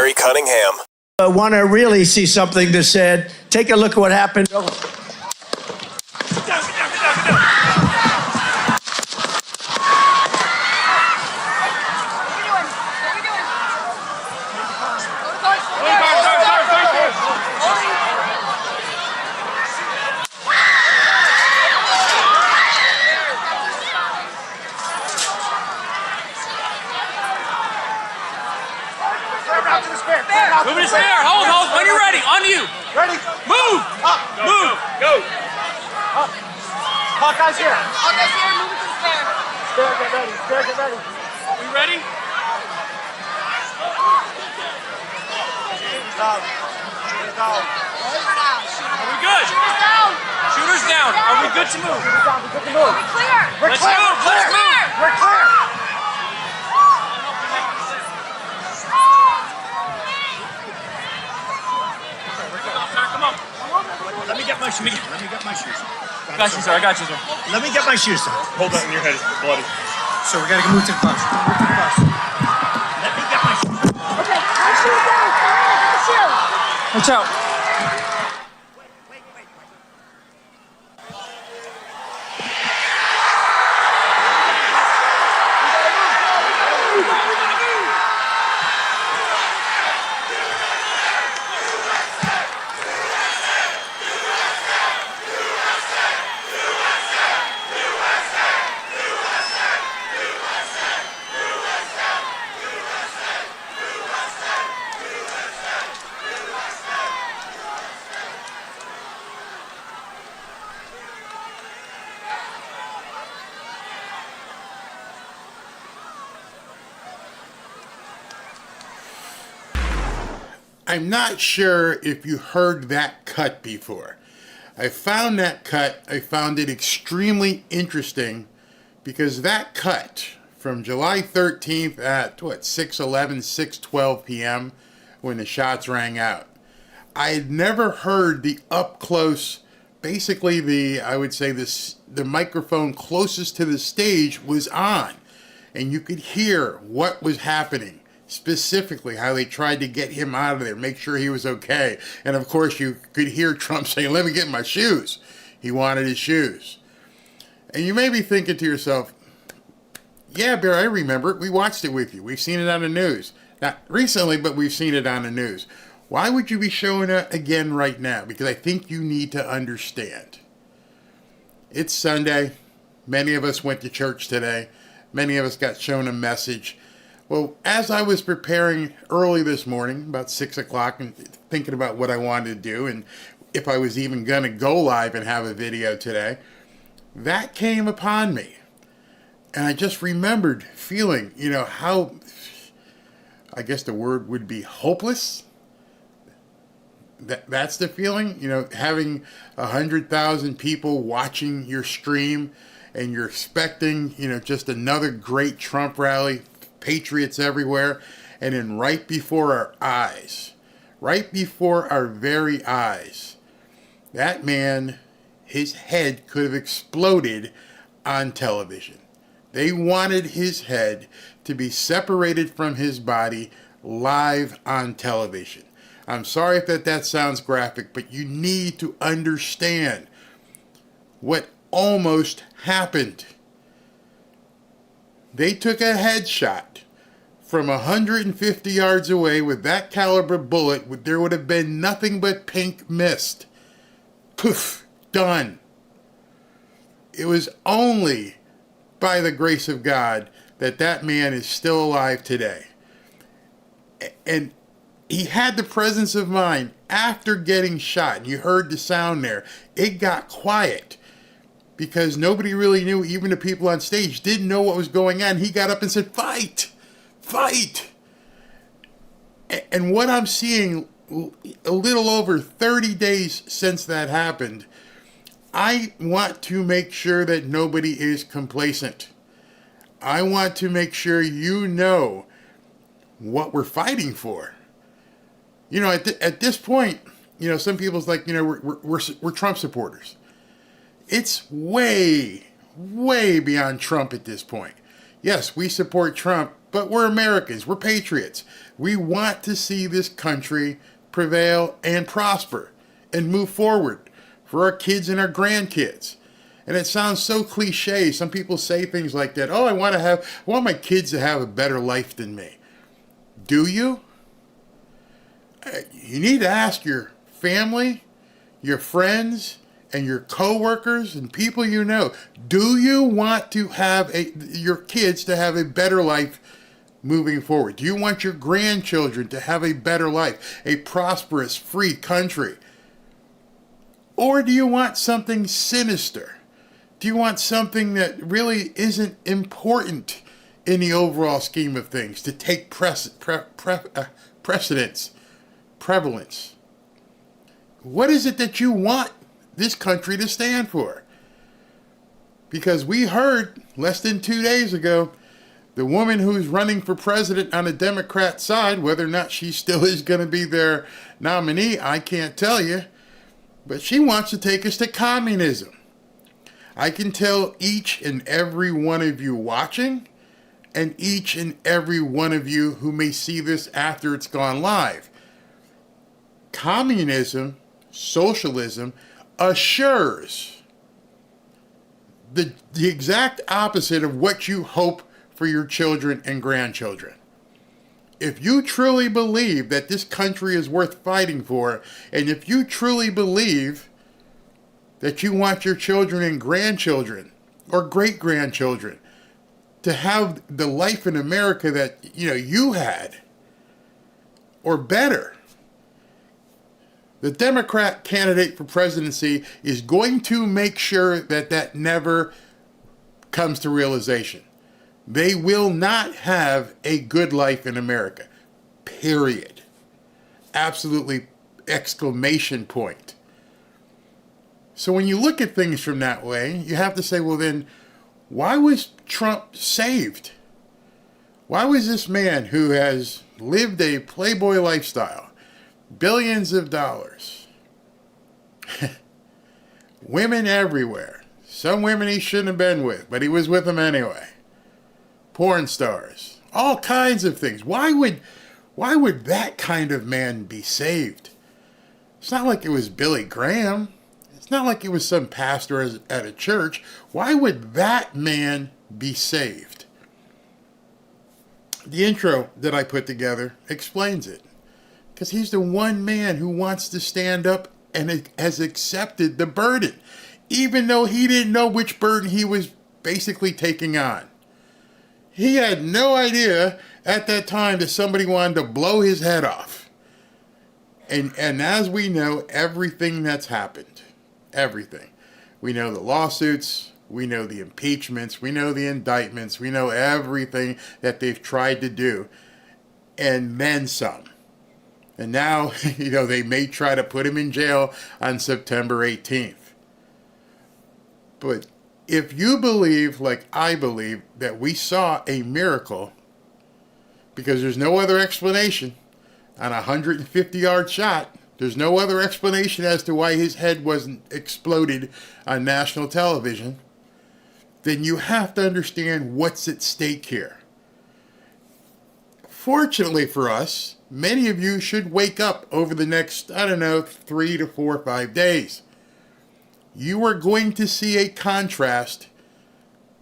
Gary Cunningham. I want to really see something that said, take a look at what happened. Move it there. Hold. When you're ready. On you. Ready? Move. Up. Move. Go. Up. Hawkeye's here. Hawkeye's here. Move it to the stair. Stair, get ready. Stair, get ready. We ready? Shooters down. Shooters down. Are we good? Shooters down. Shooters down. Are we good to move? Shooters down. We're good to move. We're clear. Let's move. Let's move. We're clear. Come on. Let me get my shoes. Let me get my shoes. Got you, sir. I got you, sir. Let me get my shoes, sir. Hold that in your head, it's bloody. So we gotta move to the bus. Move to the bus. Let me get my shoes. Okay. My shoes down. My shoes. Watch out. I'm not sure if you heard that cut before. I found that cut, I found it extremely interesting because that cut from July 13th at 6:11, 6:12 p.m. when the shots rang out. I had never heard the up close, basically I would say the microphone closest to the stage was on and you could hear what was happening. Specifically how they tried to get him out of there, make sure he was okay. And of course you could hear Trump saying, let me get my shoes. He wanted his shoes. And you may be thinking to yourself, yeah, Bear, I remember it. We watched it with you. We've seen it on the news. Not recently, but we've seen it on the news. Why would you be showing it again right now? Because I think you need to understand. It's Sunday. Many of us went to church today. Many of us got shown a message. Well, as I was preparing early this morning, about 6 o'clock, and thinking about what I wanted to do, and if I was even going to go live and have a video today, that came upon me. And I just remembered feeling, how, I guess the word would be hopeless. That's the feeling, having 100,000 people watching your stream, and you're expecting, just another great Trump rally, patriots everywhere, and then right before our eyes, right before our very eyes, that man, his head could have exploded on television. They wanted his head to be separated from his body live on television. I'm sorry if that sounds graphic, but you need to understand what almost happened. They took a headshot from 150 yards away with that caliber bullet. There would have been nothing but pink mist. Poof, done. It was only by the grace of God that man is still alive today. And he had the presence of mind after getting shot. You heard the sound there. It got quiet. Because nobody really knew, even the people on stage didn't know what was going on. He got up and said, fight, fight. And what I'm seeing a little over 30 days since that happened, I want to make sure that nobody is complacent. I want to make sure you know what we're fighting for. At this point, some people's like, we're Trump supporters. It's way, way beyond Trump at this point. Yes, we support Trump But we're Americans. We're patriots. We want to see this country prevail and prosper and move forward for our kids and our grandkids. And it sounds so cliche. Some people say things like that. Oh, I want my kids to have a better life than me. Do you? You need to ask your family, your friends, and your coworkers and people you know. Do you want to have your kids to have a better life moving forward? Do you want your grandchildren to have a better life, a prosperous, free country? Or do you want something sinister? Do you want something that really isn't important in the overall scheme of things to take prevalence? What is it that you want this country to stand for? Because we heard less than 2 days ago, the woman who's running for president on the Democrat side, whether or not she still is going to be their nominee, I can't tell you, but she wants to take us to communism. I can tell each and every one of you watching, and each and every one of you who may see this after it's gone live, communism, socialism, assures the exact opposite of what you hope for your children and grandchildren. If you truly believe that this country is worth fighting for, and if you truly believe that you want your children and grandchildren or great-grandchildren to have the life in America that you had, or better, the Democrat candidate for presidency is going to make sure that that never comes to realization. They will not have a good life in America. Period. Absolutely, exclamation point. So when you look at things from that way, you have to say, well then, why was Trump saved? Why was this man who has lived a playboy lifestyle, billions of dollars, women everywhere, some women he shouldn't have been with, but he was with them anyway, porn stars, all kinds of things. Why would that kind of man be saved? It's not like it was Billy Graham. It's not like it was some pastor at a church. Why would that man be saved? The intro that I put together explains it. Because he's the one man who wants to stand up and has accepted the burden, even though he didn't know which burden he was basically taking on. He had no idea at that time that somebody wanted to blow his head off. And as we know, everything that's happened, everything. We know the lawsuits, we know the impeachments, we know the indictments, we know everything that they've tried to do, and then some. And now, they may try to put him in jail on September 18th. But if you believe, like I believe, that we saw a miracle, because there's no other explanation on a 150-yard shot, there's no other explanation as to why his head wasn't exploded on national television, then you have to understand what's at stake here. Fortunately for us, many of you should wake up over the next, 3 to 4 or 5 days. You are going to see a contrast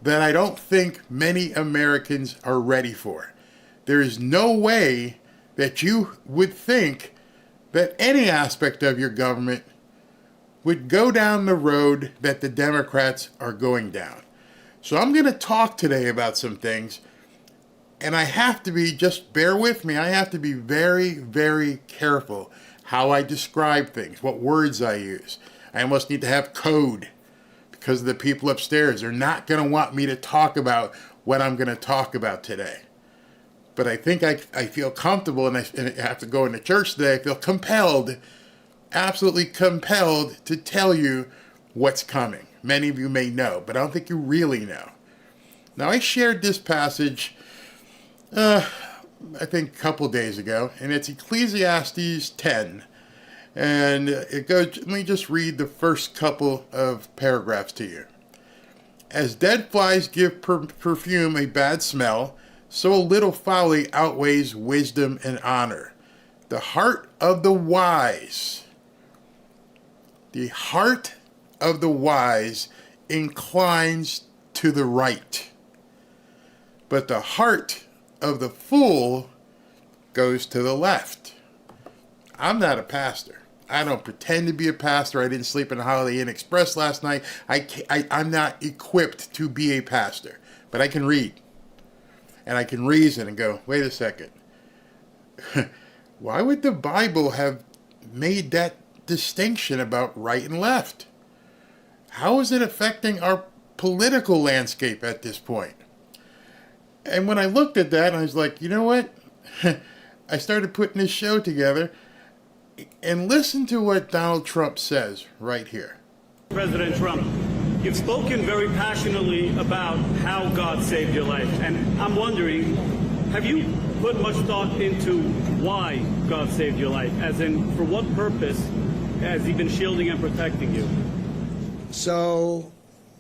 that I don't think many Americans are ready for. There is no way that you would think that any aspect of your government would go down the road that the Democrats are going down. So I'm going to talk today about some things, and I have to be, just bear with me, I have to be very, very careful how I describe things, what words I use. I almost need to have code because the people upstairs are not going to want me to talk about what I'm going to talk about today. But I think I feel comfortable, and I have to go into church today. I feel compelled, absolutely compelled to tell you what's coming. Many of you may know, but I don't think you really know. Now, I shared this passage, I think a couple days ago, and it's Ecclesiastes 10. And it goes, let me just read the first couple of paragraphs to you. As dead flies give perfume a bad smell, so little folly outweighs wisdom and honor. The heart of the wise inclines to the right, but the heart of the fool goes to the left. I'm not a pastor. I don't pretend to be a pastor. I didn't sleep in a Holiday Inn Express last night. I'm not equipped to be a pastor, but I can read. And I can reason and go, wait a second. Why would the Bible have made that distinction about right and left? How is it affecting our political landscape at this point? And when I looked at that, I was like, you know what? I started putting this show together, and listen to what Donald Trump says right here. President Trump, you've spoken very passionately about how God saved your life, and I'm wondering, have you put much thought into why God saved your life? As in, for what purpose has he been shielding and protecting you? So,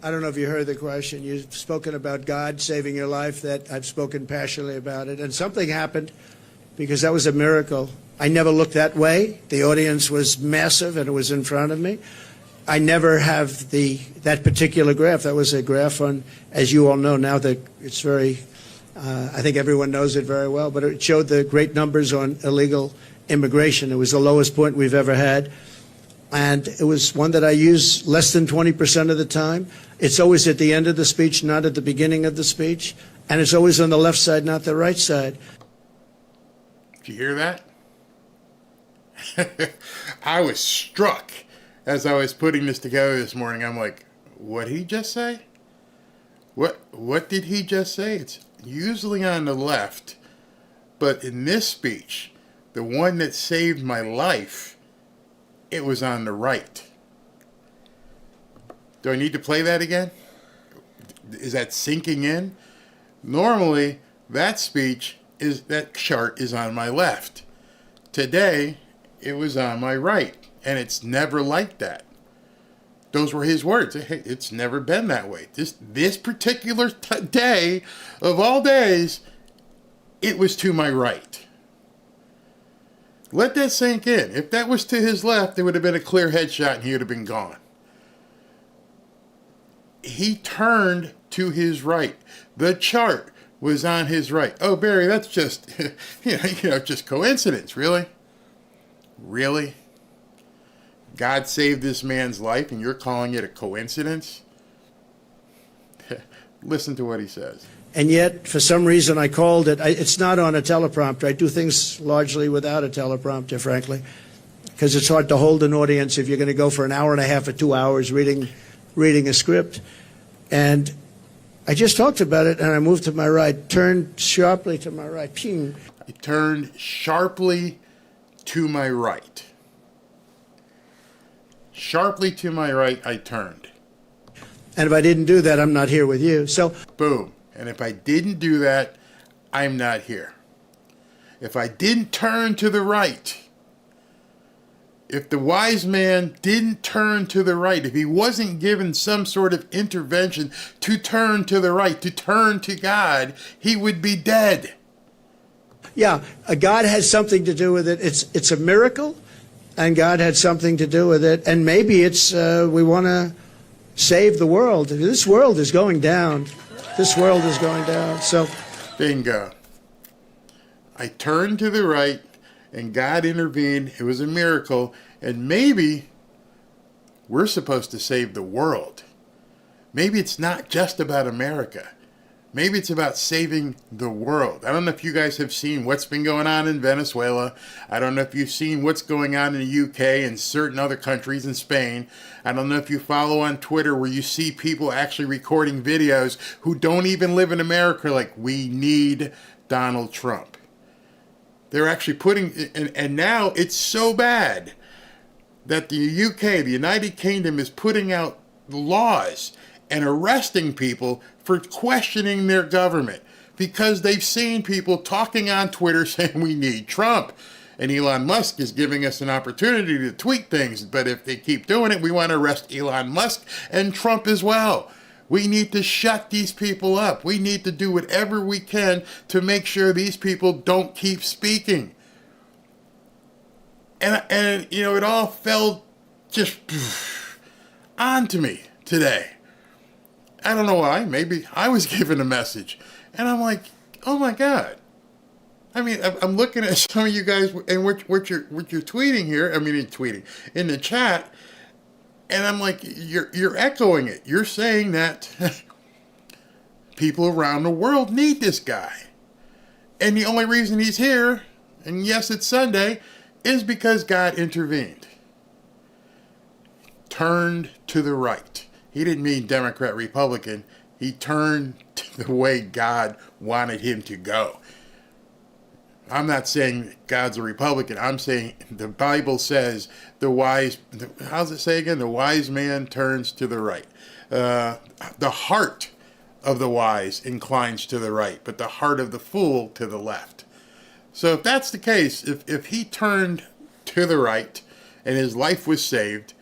I don't know if you heard the question. You've spoken about God saving your life. That I've spoken passionately about it. And something happened, because that was a miracle. I never looked that way. The audience was massive, and it was in front of me. I never have that particular graph. That was a graph on, as you all know now, that it's very, I think everyone knows it very well, but it showed the great numbers on illegal immigration. It was the lowest point we've ever had. And it was one that I use less than 20% of the time. It's always at the end of the speech, not at the beginning of the speech. And it's always on the left side, not the right side. Did you hear that? I was struck as I was putting this together this morning. I'm like, what did he just say? What did he just say? It's usually on the left, but in this speech, the one that saved my life, it was on the right. Do I need to play that again? Is that sinking in? Normally, that chart is on my left. Today, it was on my right, and it's never like that. Those were his words. Hey, it's never been that way. This particular day of all days, it was to my right. Let that sink in. If that was to his left, it would have been a clear headshot and he would have been gone. He turned to his right. The chart was on his right. Oh, Barry, that's just, just coincidence, really? Really? God saved this man's life and you're calling it a coincidence? Listen to what he says. And yet, for some reason, I called it. It's not on a teleprompter. I do things largely without a teleprompter, frankly, because it's hard to hold an audience if you're going to go for an hour and a half or 2 hours reading a script. And I just talked about it, and I moved to my right, turned sharply to my right. Ping. I turned sharply to my right. Sharply to my right, I turned. And if I didn't do that, I'm not here with you. So, boom. And if I didn't do that, I'm not here. If I didn't turn to the right, if the wise man didn't turn to the right, if he wasn't given some sort of intervention to turn to the right, to turn to God, he would be dead. yeah, God has something to do with it. It's a miracle, and God had something to do with it. And maybe it's we want to save the world. This world is going down. This world is going down. So, bingo. I turned to the right, and God intervened. It was a miracle. And maybe we're supposed to save the world. Maybe it's not just about America. Maybe it's about saving the world. I don't know if you guys have seen what's been going on in Venezuela. I don't know if you've seen what's going on in the UK and certain other countries in Spain. I don't know if you follow on Twitter where you see people actually recording videos who don't even live in America, like, we need Donald Trump. They're actually putting, and now it's so bad that the UK, the United Kingdom, is putting out laws and arresting people for questioning their government because they've seen people talking on Twitter saying we need Trump. And Elon Musk is giving us an opportunity to tweet things, but if they keep doing it, we want to arrest Elon Musk and Trump as well. We need to shut these people up. We need to do whatever we can to make sure these people don't keep speaking. And you know, it all fell just onto me today. I don't know why. Maybe I was given a message. And I'm like, oh my God. I mean, I'm looking at some of you guys and what you're tweeting here. I mean, in the chat. And I'm like, you're echoing it. You're saying that people around the world need this guy. And the only reason he's here, and yes, it's Sunday, is because God intervened. Turned to the right. He didn't mean Democrat, Republican. He turned to the way God wanted him to go. I'm not saying God's a Republican. I'm saying the Bible says how's it say again? The wise man turns to the right. The heart of the wise inclines to the right, but the heart of the fool to the left. So if that's the case, if he turned to the right and his life was saved,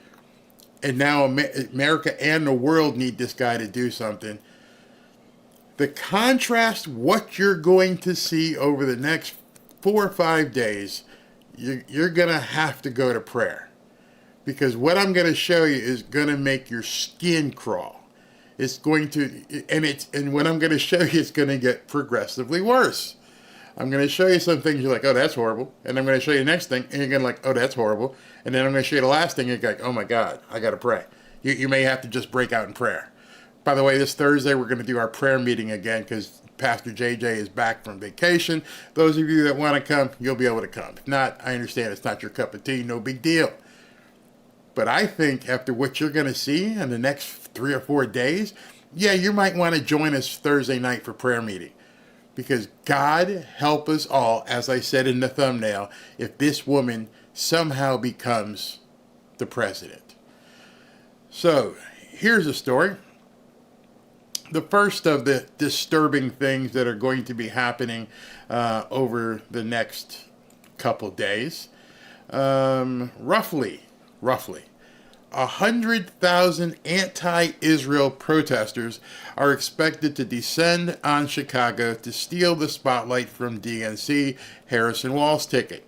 and now America and the world need this guy to do something, the contrast, what you're going to see over the next 4 or 5 days, you're going to have to go to prayer. Because what I'm going to show you is going to make your skin crawl. It's going to, and what I'm going to show you is going to get progressively worse. I'm going to show you some things you're like, oh, that's horrible. And I'm going to show you the next thing, and you're going to like, oh, that's horrible. And then I'm going to show you the last thing, and you're like, oh my God, I got to pray. You may have to just break out in prayer. By the way, this Thursday, we're going to do our prayer meeting again because Pastor JJ is back from vacation. Those of you that want to come, you'll be able to come. If not, I understand it's not your cup of tea, no big deal. But I think after what you're going to see in the next 3 or 4 days, yeah, you might want to join us Thursday night for prayer meeting. Because God help us all, as I said in the thumbnail, if this woman somehow becomes the president. So, here's a story. The first of the disturbing things that are going to be happening over the next couple days. Roughly 100,000 anti-Israel protesters are expected to descend on Chicago to steal the spotlight from DNC Harrison Walls ticket.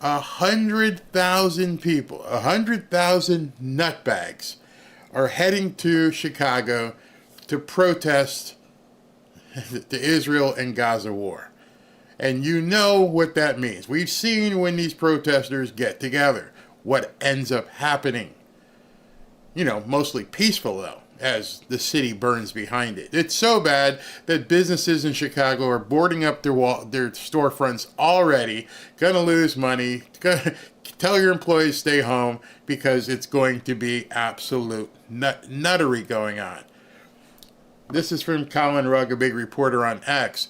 100,000 people, 100,000 nutbags are heading to Chicago to protest the Israel and Gaza war. And you know what that means. We've seen when these protesters get together, what ends up happening. You know, mostly peaceful though, as the city burns behind it. It's so bad that businesses in Chicago are boarding up their storefronts already, gonna lose money, tell your employees stay home because it's going to be absolute nuttery going on. This is from Colin Rugg, a big reporter on X.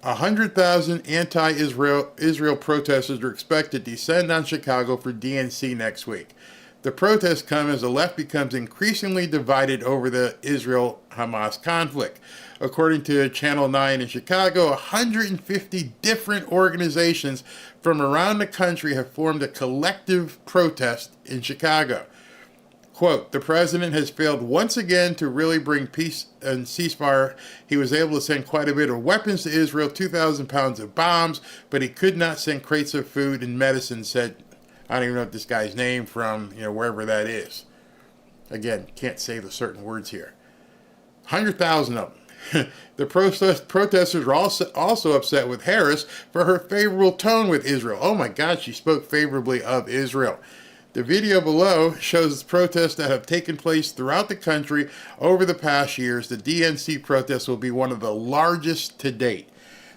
100,000 anti-Israel protesters are expected to descend on Chicago for DNC next week. The protests come as the left becomes increasingly divided over the Israel-Hamas conflict. According to Channel 9 in Chicago, 150 different organizations from around the country have formed a collective protest in Chicago. Quote, the president has failed once again to really bring peace and ceasefire. He was able to send quite a bit of weapons to Israel, 2,000 pounds of bombs, but he could not send crates of food and medicine, said, I don't even know what this guy's name from, wherever that is. Again, can't say the certain words here. 100,000 of them. The protesters are also upset with Harris for her favorable tone with Israel. Oh my God, she spoke favorably of Israel. The video below shows protests that have taken place throughout the country over the past years. The DNC protest will be one of the largest to date.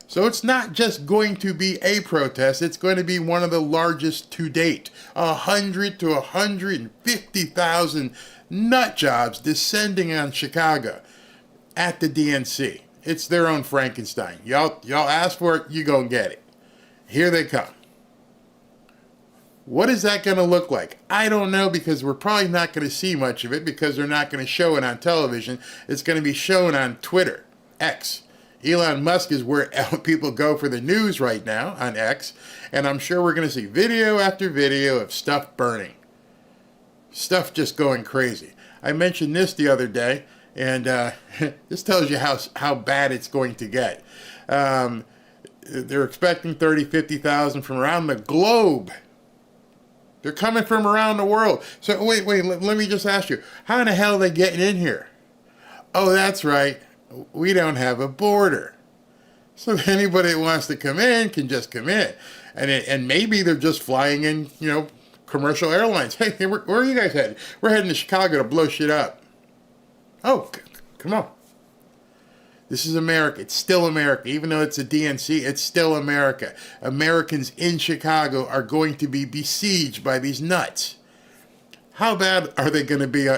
So it's not just going to be a protest, it's going to be one of the largest to date. 100 to 150,000 nut jobs descending on Chicago at the DNC. It's their own Frankenstein. Y'all ask for it, you gonna get it. Here they come. What is that going to look like? I don't know, because we're probably not going to see much of it because they're not going to show it on television. It's going to be shown on Twitter, X. Elon Musk is where people go for the news right now on X. And I'm sure we're going to see video after video of stuff burning. Stuff just going crazy. I mentioned this the other day. And this tells you how bad it's going to get. They're expecting 30, 50,000 from around the globe. They're coming from around the world. So wait, let me just ask you, how in the hell are they getting in here? Oh, that's right. We don't have a border. So anybody that wants to come in can just come in. And maybe they're just flying in, commercial airlines. Hey, where are you guys headed? We're heading to Chicago to blow shit up. Oh, come on. This is America. It's still America. Even though it's a DNC, it's still America. Americans in Chicago are going to be besieged by these nuts. How bad are they going to be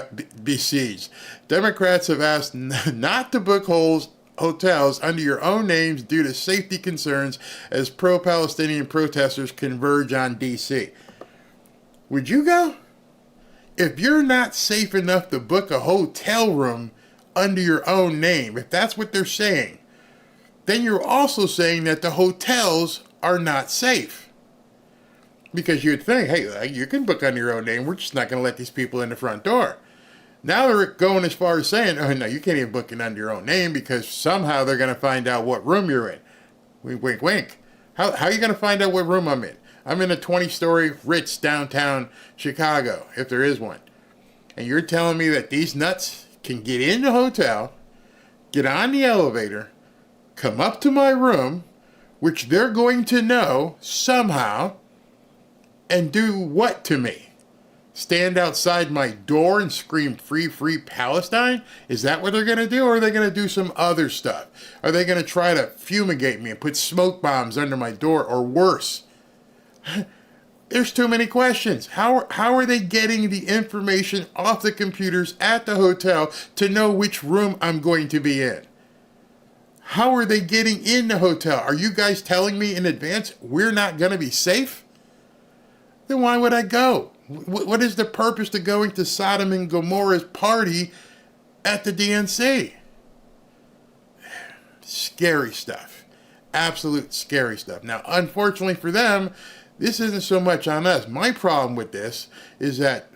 besieged? Democrats have asked not to book hotels under your own names due to safety concerns as pro-Palestinian protesters converge on D.C. Would you go? If you're not safe enough to book a hotel room under your own name, if that's what they're saying, then you're also saying that the hotels are not safe. Because you'd think, hey, you can book under your own name. We're just not going to let these people in the front door. Now they're going as far as saying, oh, no, you can't even book it under your own name because somehow they're going to find out what room you're in. Wink, wink, wink. How are you going to find out what room I'm in? I'm in a 20-story Ritz downtown Chicago, if there is one. And you're telling me that these nuts can get in the hotel, get on the elevator, come up to my room, which they're going to know somehow, and do what to me? Stand outside my door and scream, free, free Palestine? Is that what they're going to do? Or are they going to do some other stuff? Are they going to try to fumigate me and put smoke bombs under my door or worse? There's too many questions. How are they getting the information off the computers at the hotel to know which room I'm going to be in? How are they getting in the hotel? Are you guys telling me in advance we're not going to be safe? Then why would I go? What is the purpose to going to Sodom and Gomorrah's party at the DNC? Scary stuff. Absolute scary stuff. Now, unfortunately for them, this isn't so much on us. My problem with this is that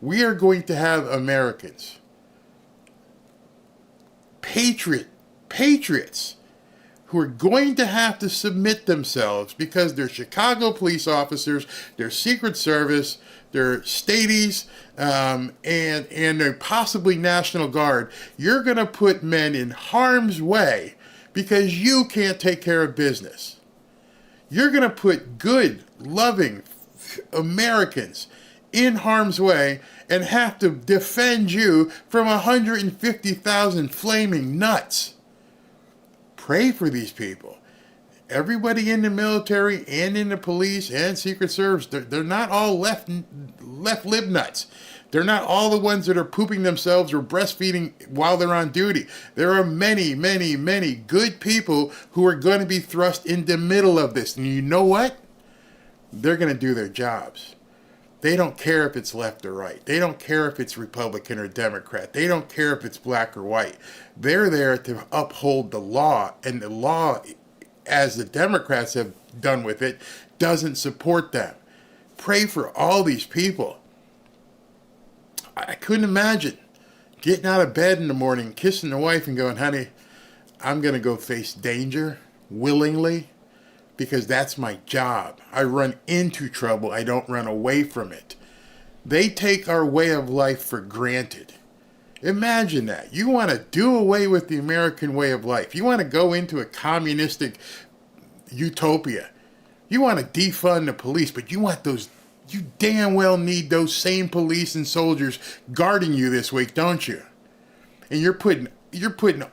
we are going to have Americans, patriots, who are going to have to submit themselves because they're Chicago police officers, they're Secret Service, they're Stadies, and they're possibly National Guard. You're going to put men in harm's way because you can't take care of business. You're going to put good, loving Americans in harm's way and have to defend you from 150,000 flaming nuts. Pray for these people. Everybody in the military and in the police and Secret Service, they're not all left lib nuts. They're not all the ones that are pooping themselves or breastfeeding while they're on duty. There are many, many, many good people who are going to be thrust in the middle of this. And you know what? They're going to do their jobs. They don't care if it's left or right. They don't care if it's Republican or Democrat. They don't care if it's black or white. They're there to uphold the law, and the law, as the Democrats have done with it, doesn't support them. Pray for all these people. I couldn't imagine getting out of bed in the morning, kissing the wife and going, honey, I'm going to go face danger willingly. Because that's my job. I run into trouble. I don't run away from it. They take our way of life for granted. Imagine that. You want to do away with the American way of life. You want to go into a communistic utopia. You want to defund the police, but you damn well need those same police and soldiers guarding you this week, don't you? And you're putting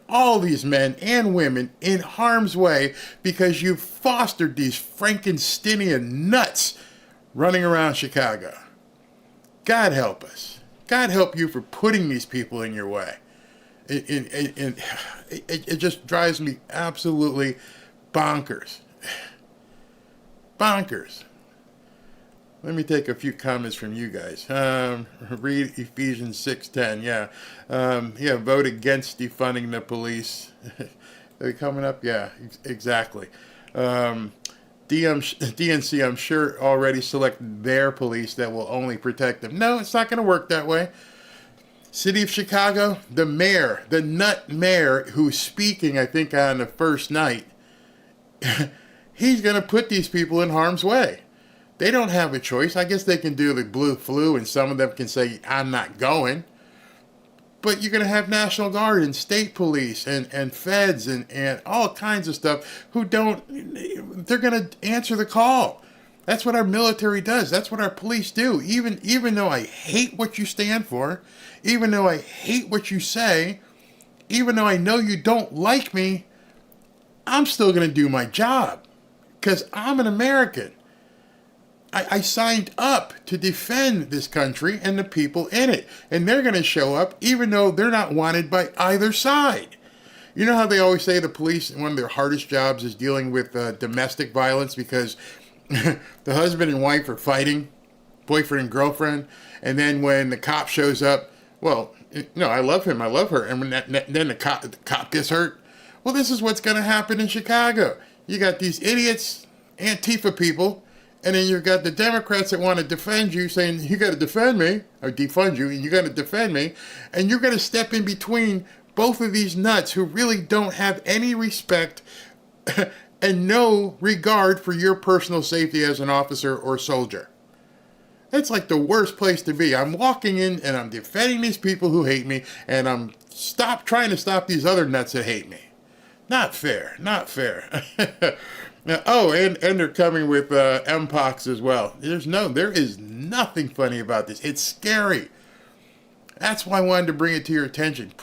all these men and women in harm's way because you fostered these Frankensteinian nuts running around Chicago. God help us. God help you for putting these people in your way. It just drives me absolutely bonkers. Bonkers. Let me take a few comments from you guys. Read Ephesians 6:10. Yeah, vote against defunding the police. Are they coming up? Yeah, exactly. DNC, I'm sure, already selected their police that will only protect them. No, it's not going to work that way. City of Chicago, the mayor, the nut mayor who's speaking, I think, on the first night, he's going to put these people in harm's way. They don't have a choice. I guess they can do the blue flu, and some of them can say, I'm not going. But you're going to have National Guard and state police and feds and all kinds of stuff who they're going to answer the call. That's what our military does. That's what our police do. Even though I hate what you stand for, even though I hate what you say, even though I know you don't like me, I'm still going to do my job because I'm an American. I signed up to defend this country and the people in it. And they're going to show up even though they're not wanted by either side. You know how they always say the police, one of their hardest jobs is dealing with domestic violence because the husband and wife are fighting, boyfriend and girlfriend. And then when the cop shows up, well, no, I love him, I love her. And when then the cop gets hurt. Well, this is what's going to happen in Chicago. You got these idiots, Antifa people, and then you've got the Democrats that want to defend you, saying, you got to defend me, or defund you, and you got to defend me. And you're going to step in between both of these nuts who really don't have any respect and no regard for your personal safety as an officer or soldier. It's like the worst place to be. I'm walking in and I'm defending these people who hate me, and I'm trying to stop these other nuts that hate me. Not fair, not fair. Oh, and they're coming with Mpox as well. There is nothing funny about this. It's scary. That's why I wanted to bring it to your attention.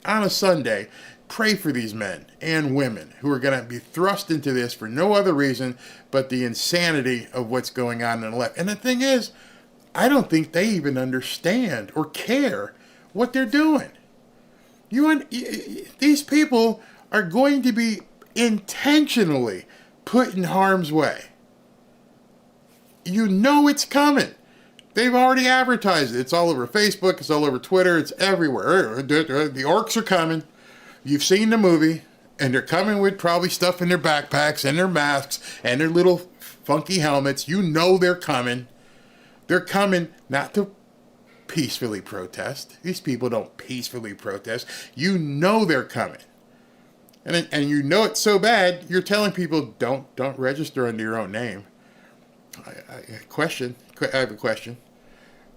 On a Sunday, pray for these men and women who are going to be thrust into this for no other reason but the insanity of what's going on the left. And the thing is, I don't think they even understand or care what they're doing. These people are going to be intentionally put in harm's way. You know it's coming. They've already advertised it. It's all over Facebook. It's all over Twitter. It's everywhere. The orcs are coming. You've seen the movie, and they're coming with probably stuff in their backpacks and their masks and their little funky helmets. You know they're coming. They're coming not to peacefully protest. These people don't peacefully protest. You know they're coming. And you know it's so bad, you're telling people don't register under your own name. I have a question.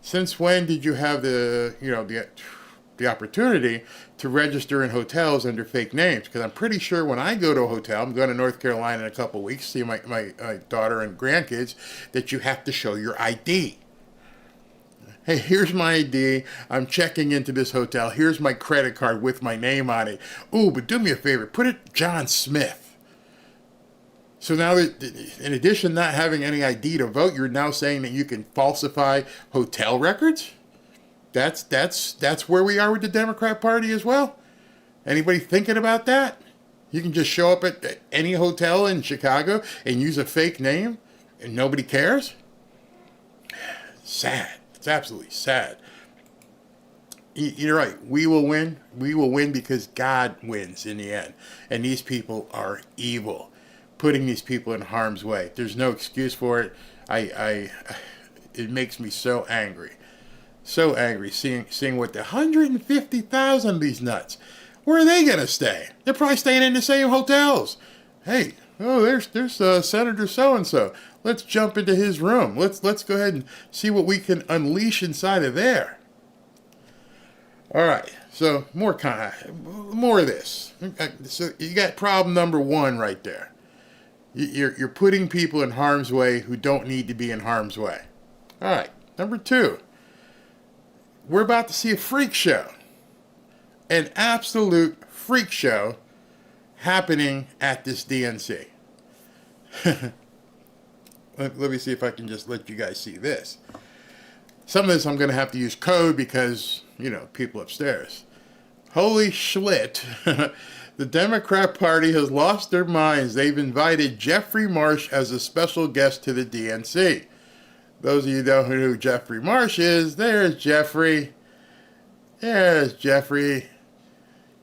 Since when did you have the opportunity to register in hotels under fake names? Because I'm pretty sure when I go to a hotel, I'm going to North Carolina in a couple of weeks, see my daughter and grandkids, that you have to show your ID. Hey, here's my ID. I'm checking into this hotel. Here's my credit card with my name on it. Ooh, but do me a favor. Put it John Smith. So now, in addition to not having any ID to vote, you're now saying that you can falsify hotel records? That's where we are with the Democrat Party as well. Anybody thinking about that? You can just show up at any hotel in Chicago and use a fake name and nobody cares? Sad. It's absolutely sad. You're right. We will win. We will win because God wins in the end. And these people are evil, putting these people in harm's way. There's no excuse for it. It makes me so angry. So angry seeing what the 150,000 of these nuts. Where are they going to stay? They're probably staying in the same hotels. Hey, there's Senator so-and-so. Let's jump into his room. Let's go ahead and see what we can unleash inside of there. All right, so more of this. So you got problem number one right there. You're putting people in harm's way who don't need to be in harm's way. All right, number two. We're about to see a freak show. An absolute freak show happening at this DNC. Let me see if I can just let you guys see this. Some of this I'm going to have to use code because, people upstairs. Holy schlit. The Democrat Party has lost their minds. They've invited Jeffrey Marsh as a special guest to the DNC. Those of you who don't know who Jeffrey Marsh is, there's Jeffrey. There's Jeffrey.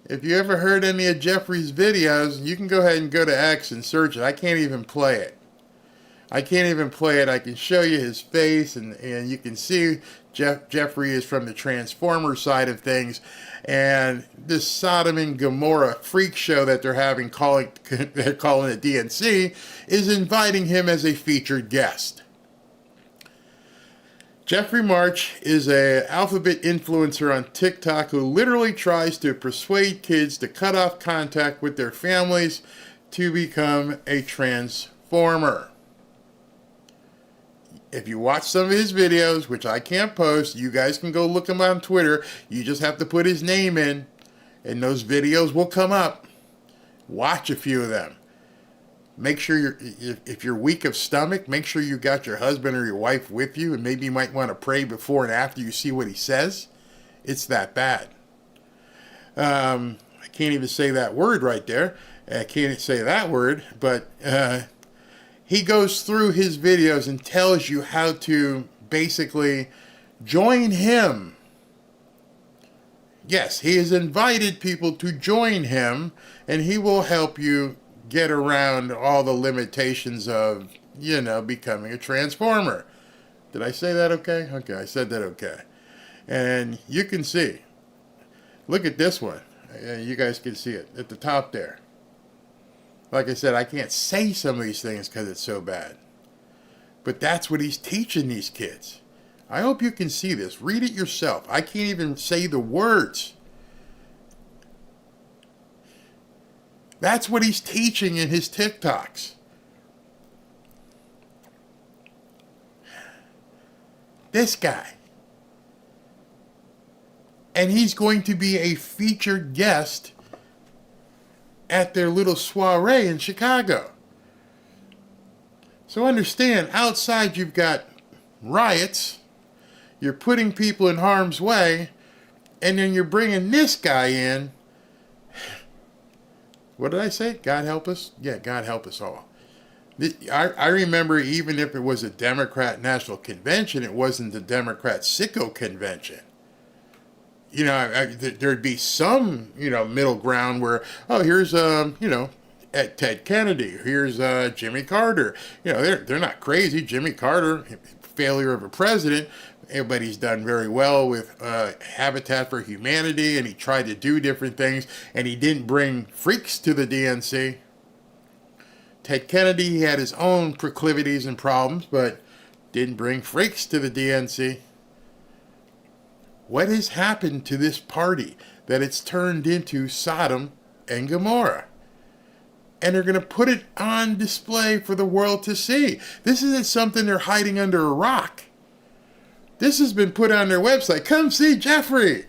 If you ever heard any of Jeffrey's videos, you can go ahead and go to X and search it. I can't even play it. I can't even play it. I can show you his face, and you can see Jeffrey is from the Transformer side of things. And this Sodom and Gomorrah freak show that they're having, they're calling it DNC, is inviting him as a featured guest. Jeffrey Marsh is an alphabet influencer on TikTok who literally tries to persuade kids to cut off contact with their families to become a transformer. If you watch some of his videos, which I can't post, you guys can go look him on Twitter. You just have to put his name in, and those videos will come up. Watch a few of them. Make sure if you're weak of stomach, make sure you got your husband or your wife with you, and maybe you might want to pray before and after you see what he says. It's that bad. I can't even say that word right there. I can't say that word, but he goes through his videos and tells you how to basically join him. Yes, he has invited people to join him, and he will help you get around all the limitations of, becoming a transformer. Did I say that okay? Okay, I said that okay. And you can see. Look at this one. You guys can see it at the top there. Like I said, I can't say some of these things because it's so bad. But that's what he's teaching these kids. I hope you can see this. Read it yourself. I can't even say the words. That's what he's teaching in his TikToks. This guy. And he's going to be a featured guest at their little soiree in Chicago. So understand, outside you've got riots, you're putting people in harm's way, and then you're bringing this guy in. What did I say? God help us? Yeah, God help us all. I remember, even if it was a Democrat National Convention, it wasn't the Democrat Sicko Convention. There'd be some, middle ground where, here's, Ted Kennedy, here's Jimmy Carter. They're not crazy. Jimmy Carter, failure of a president, but he's done very well with Habitat for Humanity, and he tried to do different things, and he didn't bring freaks to the DNC. Ted Kennedy, he had his own proclivities and problems, but didn't bring freaks to the DNC. What has happened to this party that it's turned into Sodom and Gomorrah? And they're going to put it on display for the world to see. This isn't something they're hiding under a rock. This has been put on their website. Come see Jeffrey.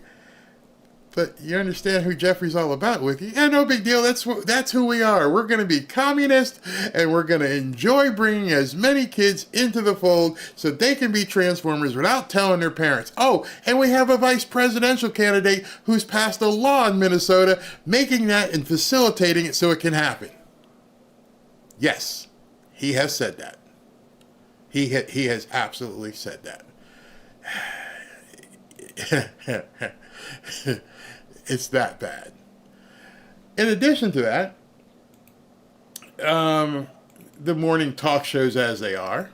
But you understand who Jeffrey's all about with you. Yeah, no big deal. That's who we are. We're going to be communist, and we're going to enjoy bringing as many kids into the fold so they can be transformers without telling their parents. Oh, and we have a vice presidential candidate who's passed a law in Minnesota making that and facilitating it so it can happen. Yes, he has said that. He has absolutely said that. It's that bad. In addition to that, the morning talk shows as they are,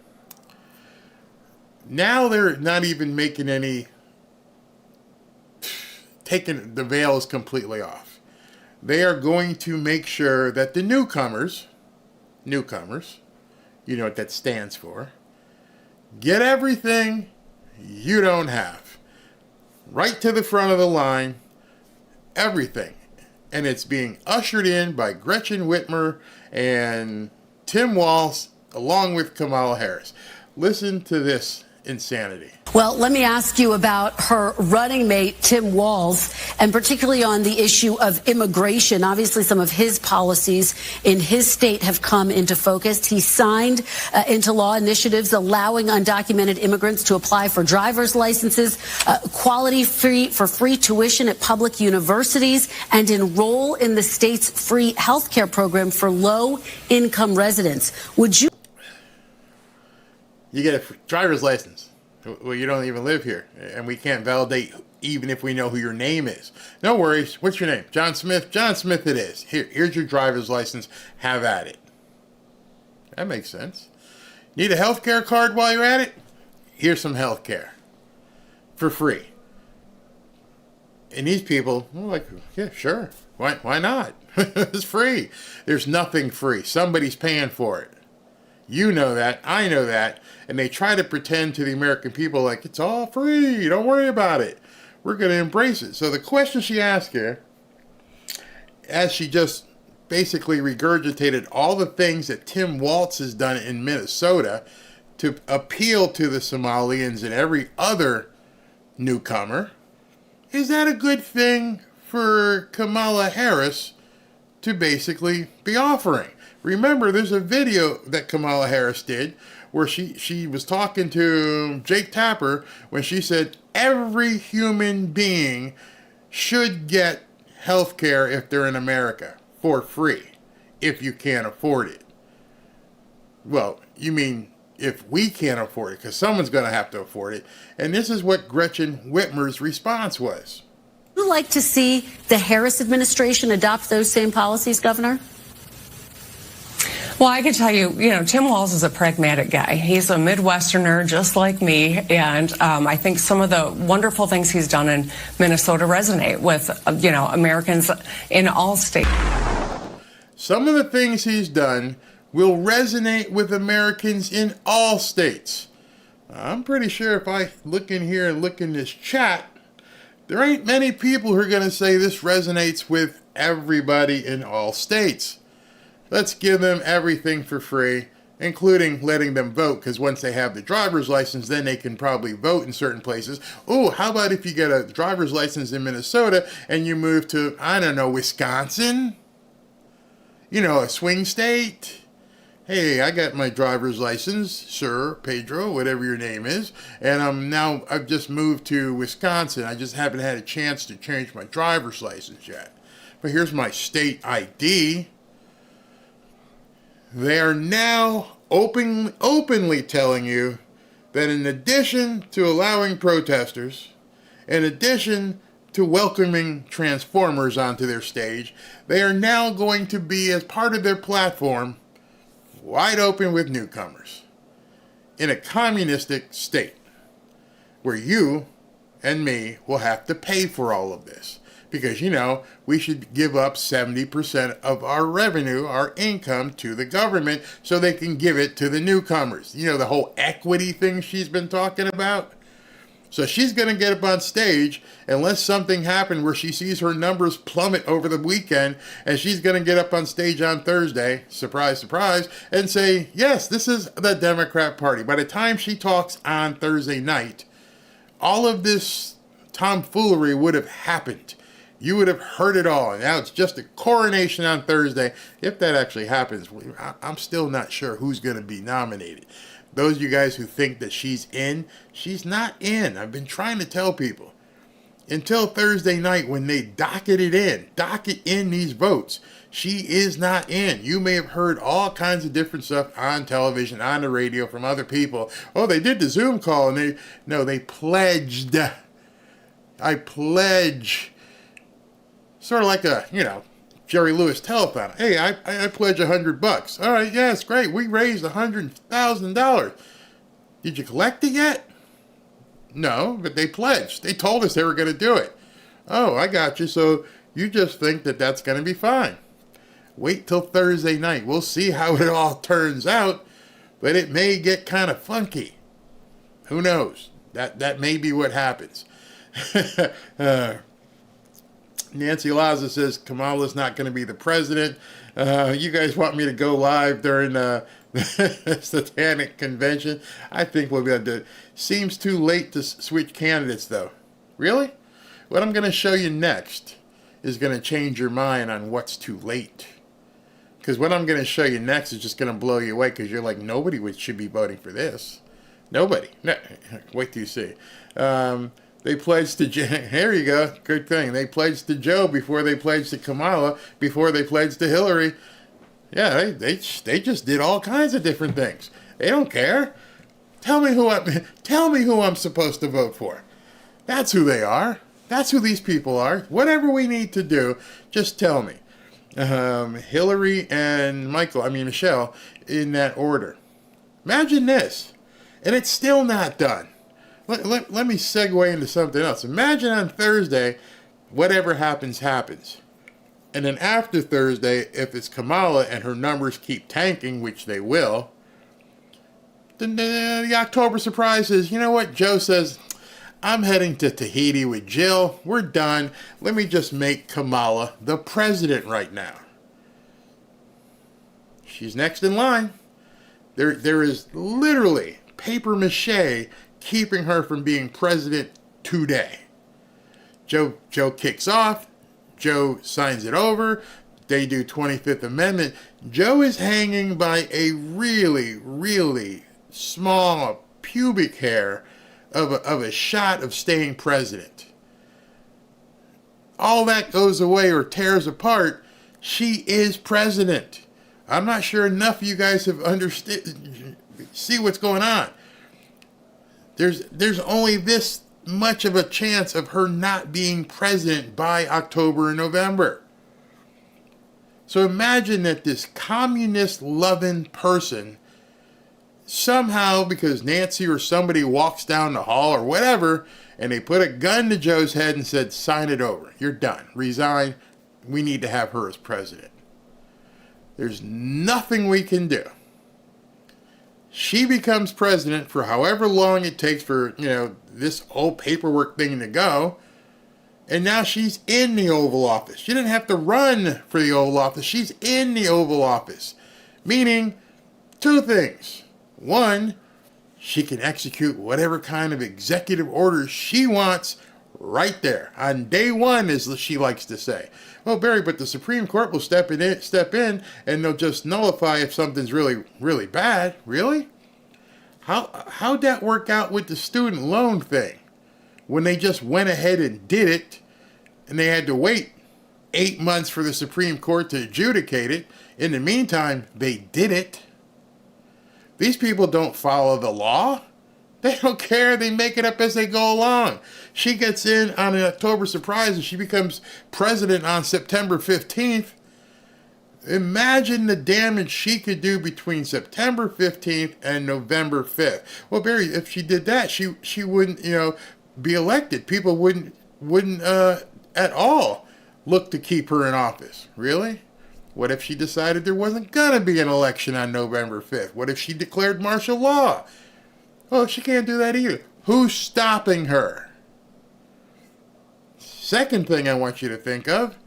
now they're not even making taking the veils completely off. They are going to make sure that the newcomers, you know what that stands for, get everything you don't have. Right to the front of the line, everything. And it's being ushered in by Gretchen Whitmer and Tim Walz, along with Kamala Harris. Listen to this insanity. Well, let me ask you about her running mate, Tim Walz, and particularly on the issue of immigration. Obviously, some of his policies in his state have come into focus. He signed into law initiatives allowing undocumented immigrants to apply for driver's licenses, free tuition at public universities, and enroll in the state's free health care program for low-income residents. Would you? You get a driver's license. Well, you don't even live here, and we can't validate even if we know who your name is. No worries. What's your name? John Smith? John Smith it is. Here's your driver's license. Have at it. That makes sense. Need a health care card while you're at it? Here's some health care for free. And these people are like, yeah, sure. Why not? It's free. There's nothing free. Somebody's paying for it. You know that. I know that. And they try to pretend to the American people like it's all free. Don't worry about it. We're going to embrace it. So the question she asked here, as she just basically regurgitated all the things that Tim Walz has done in Minnesota to appeal to the Somalians and every other newcomer, is that a good thing for Kamala Harris to basically be offering? Remember, there's a video that Kamala Harris did where she was talking to Jake Tapper when she said every human being should get health care if they're in America for free, if you can't afford it. Well, you mean if we can't afford it, because someone's going to have to afford it. And this is what Gretchen Whitmer's response was. Would you like to see the Harris administration adopt those same policies, Governor? Well, I can tell you, Tim Walz is a pragmatic guy. He's a Midwesterner just like me. And I think some of the wonderful things he's done in Minnesota resonate with, Americans in all states. Some of the things he's done will resonate with Americans in all states. I'm pretty sure if I look in here and look in this chat, there ain't many people who are going to say this resonates with everybody in all states. Let's give them everything for free, including letting them vote, because once they have the driver's license, then they can probably vote in certain places. Oh, how about if you get a driver's license in Minnesota and you move to, I don't know, Wisconsin? A swing state? Hey, I got my driver's license, Sir Pedro, whatever your name is, and I've just moved to Wisconsin. I just haven't had a chance to change my driver's license yet. But here's my state ID. They are now openly telling you that in addition to allowing protesters, in addition to welcoming transformers onto their stage, they are now going to be, as part of their platform, wide open with newcomers in a communistic state where you and me will have to pay for all of this. Because, we should give up 70% of our revenue, our income, to the government so they can give it to the newcomers. The whole equity thing she's been talking about. So she's going to get up on stage, unless something happened where she sees her numbers plummet over the weekend, and she's going to get up on stage on Thursday, surprise, surprise, and say, yes, this is the Democrat Party. By the time she talks on Thursday night, all of this tomfoolery would have happened. You would have heard it all. And now it's just a coronation on Thursday. If that actually happens, I'm still not sure who's going to be nominated. Those of you guys who think that she's not in. I've been trying to tell people. Until Thursday night when they docket in these votes, she is not in. You may have heard all kinds of different stuff on television, on the radio, from other people. Oh, they did the Zoom call, and they pledged. I pledge. Sort of like a, Jerry Lewis telethon. Hey, I pledge $100. All right, yeah, it's great. We raised $100,000. Did you collect it yet? No, but they pledged. They told us they were going to do it. Oh, I got you. So you just think that that's going to be fine. Wait till Thursday night. We'll see how it all turns out, but it may get kind of funky. Who knows? That may be what happens. Nancy Laza says Kamala's not going to be the president. You guys want me to go live during the Satanic Convention? I think we'll be able to. Seems too late to switch candidates, though. Really? What I'm going to show you next is going to change your mind on what's too late. Because what I'm going to show you next is just going to blow you away, because you're like, nobody should be voting for this. Nobody. No. Wait till you see. They pledged to here you go. Good thing. They pledged to Joe before they pledged to Kamala, before they pledged to Hillary. Yeah, they just did all kinds of different things. They don't care. Tell me who I'm supposed to vote for. That's who they are. That's who these people are. Whatever we need to do, just tell me. Hillary and Michelle, in that order. Imagine this. And it's still not done. Let me segue into something else. Imagine on Thursday, whatever happens, happens. And then after Thursday, if it's Kamala and her numbers keep tanking, which they will, then the October surprise is, you know what? Joe says, I'm heading to Tahiti with Jill. We're done. Let me just make Kamala the president right now. She's next in line. There is literally paper mache keeping her from being president today. Joe kicks off. Joe signs it over. They do 25th Amendment. Joe is hanging by a really, really small pubic hair of a shot of staying president. All that goes away or tears apart. She is president. I'm not sure enough of you guys have understood, see what's going on. There's only this much of a chance of her not being president by October and November. So imagine that this communist-loving person somehow, because Nancy or somebody walks down the hall or whatever, and they put a gun to Joe's head and said, sign it over. You're done. Resign. We need to have her as president. There's nothing we can do. She becomes president for however long it takes for, this whole paperwork thing to go. And now she's in the Oval Office. She didn't have to run for the Oval Office. She's in the Oval Office. Meaning, two things. One, she can execute whatever kind of executive orders she wants right there on day one, as she likes to say. Well, Barry, but the Supreme Court will step in and they'll just nullify if something's really, really bad. Really? How'd that work out with the student loan thing? When they just went ahead and did it, and they had to wait 8 months for the Supreme Court to adjudicate it. In the meantime, they did it. These people don't follow the law. They don't care. They make it up as they go along. She gets in on an October surprise and she becomes president on September 15th. Imagine the damage she could do between September 15th and November 5th. Well, Barry, if she did that, she wouldn't, be elected. People wouldn't at all look to keep her in office. Really? What if she decided there wasn't going to be an election on November 5th? What if she declared martial law? Oh, she can't do that either. Who's stopping her? Second thing I want you to think of,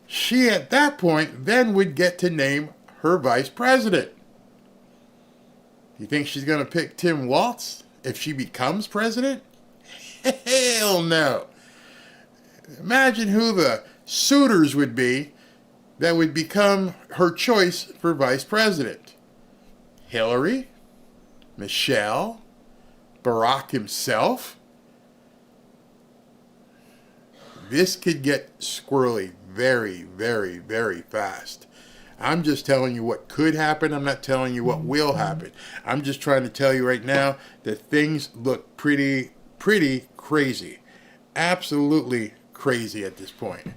she at that point then would get to name her vice president. You think she's going to pick Tim Walz if she becomes president? Hell no. Imagine who the suitors would be that would become her choice for vice president. Hillary? Michelle? Barack himself? This could get squirrely very, very, very fast. I'm just telling you what could happen. I'm not telling you what will happen. I'm just trying to tell you right now that things look pretty crazy. Absolutely crazy at this point.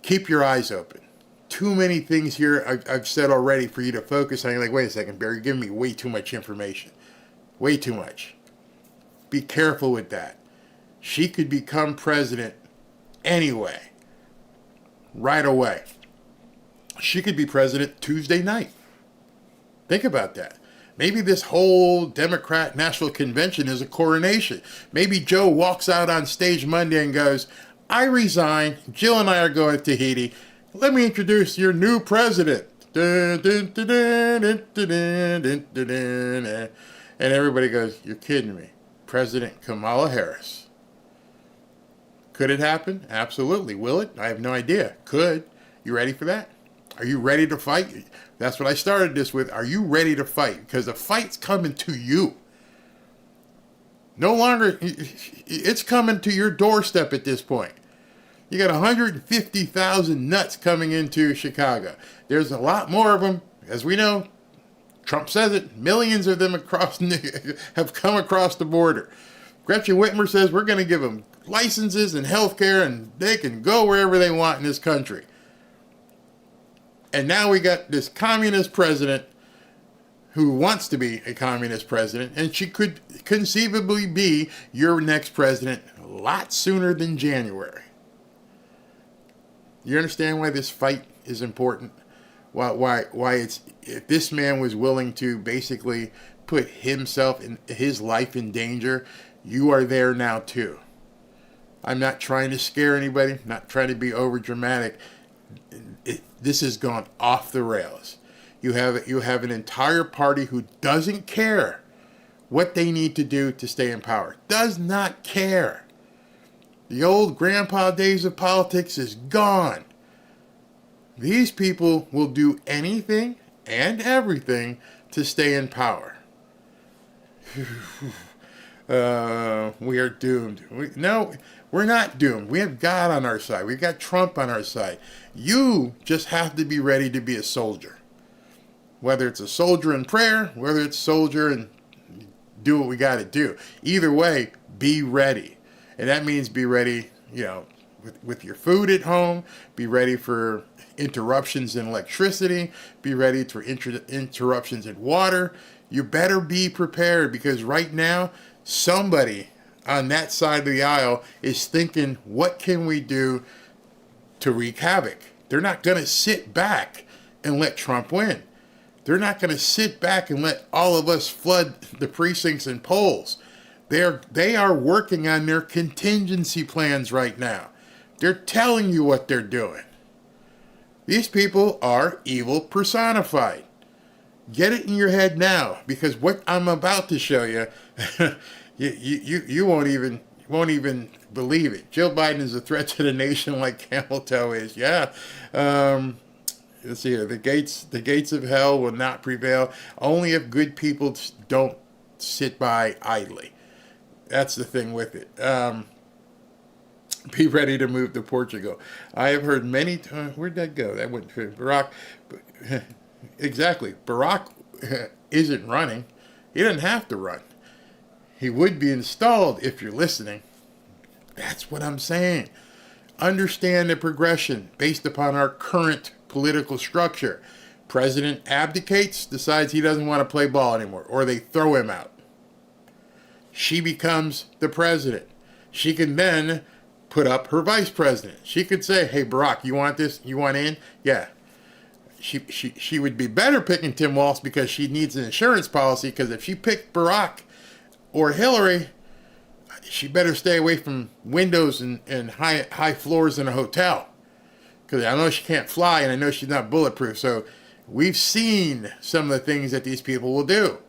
Keep your eyes open. Too many things here I've said already for you to focus on. You're like, wait a second, Barry, you're giving me way too much information. Way too much. Be careful with that. She could become president anyway. Right away. She could be president Tuesday night. Think about that. Maybe this whole Democrat National Convention is a coronation. Maybe Joe walks out on stage Monday and goes, I resign. Jill and I are going to Tahiti. Let me introduce your new president. And everybody goes, you're kidding me. President Kamala Harris. Could it happen? Absolutely. Will it? I have no idea. Could. You ready for that? Are you ready to fight? That's what I started this with. Are you ready to fight? Because the fight's coming to you. No longer, it's coming to your doorstep at this point. You got 150,000 nuts coming into Chicago. There's a lot more of them. As we know, Trump says it, millions of them have come across the border. Gretchen Whitmer says we're going to give them licenses and health care and they can go wherever they want in this country. And now we got this communist president who wants to be a communist president, and she could conceivably be your next president a lot sooner than January. You understand why this fight is important? Why it's, if this man was willing to basically put himself and his life in danger, you are there now too. I'm not trying to scare anybody, not trying to be over dramatic. This has gone off the rails. You have an entire party who doesn't care what they need to do to stay in power. Does not care. The old grandpa days of politics is gone. These people will do anything and everything to stay in power. We are doomed. No, we're not doomed. We have God on our side. We've got Trump on our side. You just have to be ready to be a soldier. Whether it's a soldier in prayer, whether it's soldier and do what we got to do. Either way, be ready. And that means be ready, with your food at home. Be ready for interruptions in electricity. Be ready for interruptions in water. You better be prepared, because right now, somebody on that side of the aisle is thinking, what can we do to wreak havoc? They're not going to sit back and let Trump win. They're not going to sit back and let all of us flood the precincts and polls. They are working on their contingency plans right now. They're telling you what they're doing. These people are evil personified. Get it in your head now, because what I'm about to show you, you won't even believe it. Joe Biden is a threat to the nation like camel toe is. Yeah. Let's see here. The gates of hell will not prevail. Only if good people don't sit by idly. That's the thing with it. Be ready to move to Portugal. I have heard many times. Where'd that go? That went to Barack. Exactly. Barack isn't running. He doesn't have to run. He would be installed if you're listening. That's what I'm saying. Understand the progression based upon our current political structure. President abdicates, decides he doesn't want to play ball anymore, or they throw him out. She becomes the president. She can then put up her vice president. She could say, hey, Barack, you want this? You want in? Yeah. She would be better picking Tim Walz because she needs an insurance policy, because if she picked Barack or Hillary, she better stay away from windows and high floors in a hotel. Because I know she can't fly and I know she's not bulletproof. So we've seen some of the things that these people will do.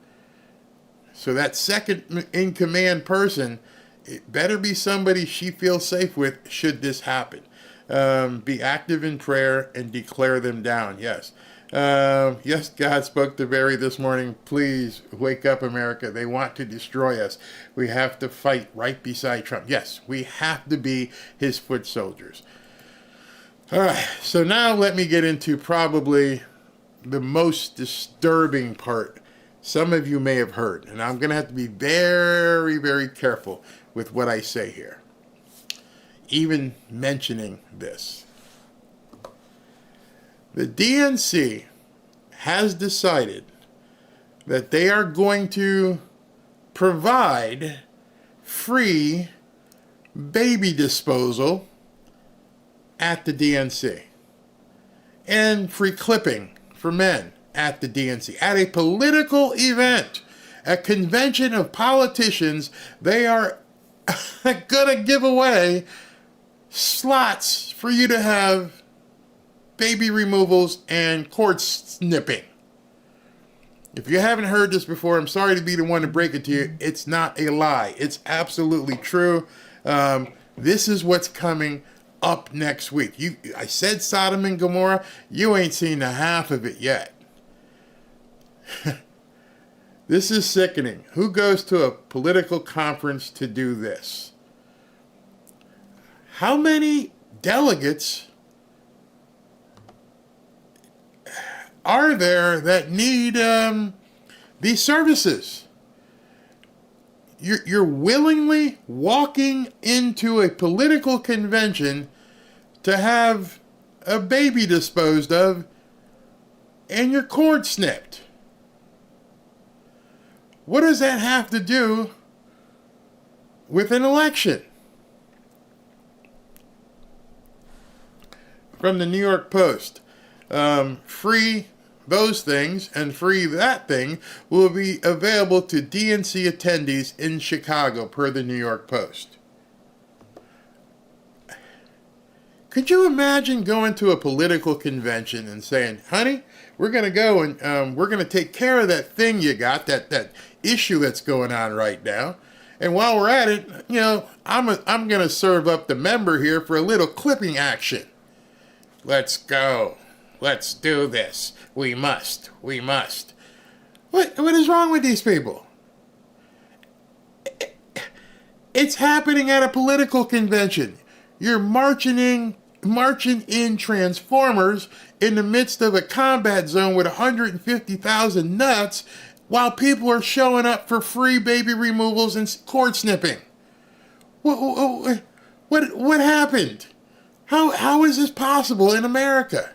So that second in command person, it better be somebody she feels safe with should this happen. Be active in prayer and declare them down. Yes. Yes, God spoke to Barry this morning. Please wake up, America. They want to destroy us. We have to fight right beside Trump. Yes, we have to be his foot soldiers. All right, so now let me get into probably the most disturbing part some of you may have heard, and I'm going to have to be very, very careful with what I say here, even mentioning this. The DNC has decided that they are going to provide free baby disposal at the DNC and free clipping for men at the DNC. At a political event, a convention of politicians, they are going to give away slots for you to have baby removals and cord snipping. If you haven't heard this before, I'm sorry to be the one to break it to you. It's not a lie. It's absolutely true. This is what's coming up next week. I said Sodom and Gomorrah. You ain't seen the half of it yet. This is sickening. Who goes to a political conference to do this? How many delegates are there that need these services? You're willingly walking into a political convention to have a baby disposed of and your cord snipped. What does that have to do with an election? From the New York Post. Free those things and free that thing will be available to DNC attendees in Chicago, per the New York Post. Could you imagine going to a political convention and saying, honey, we're going to go and we're going to take care of that thing you got, that issue that's going on right now. And while we're at it, you know, I'm going to serve up the member here for a little clipping action. Let's go. Let's do this. We must. We must. What is wrong with these people? It's happening at a political convention. You're marching in Transformers in the midst of a combat zone with 150,000 nuts while people are showing up for free baby removals and cord snipping. What happened? How is this possible in America?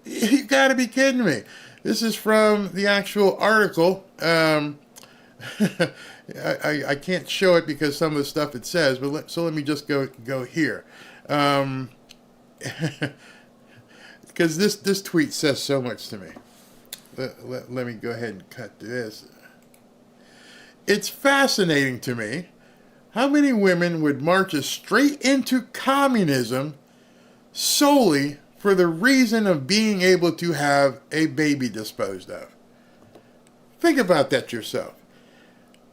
You got to be kidding me. This is from the actual article. I can't show it because some of the stuff it says, but so let me just go here. Because this tweet says so much to me. Let me go ahead and cut to this. It's fascinating to me how many women would march us straight into communism solely for the reason of being able to have a baby disposed of. Think about that yourself.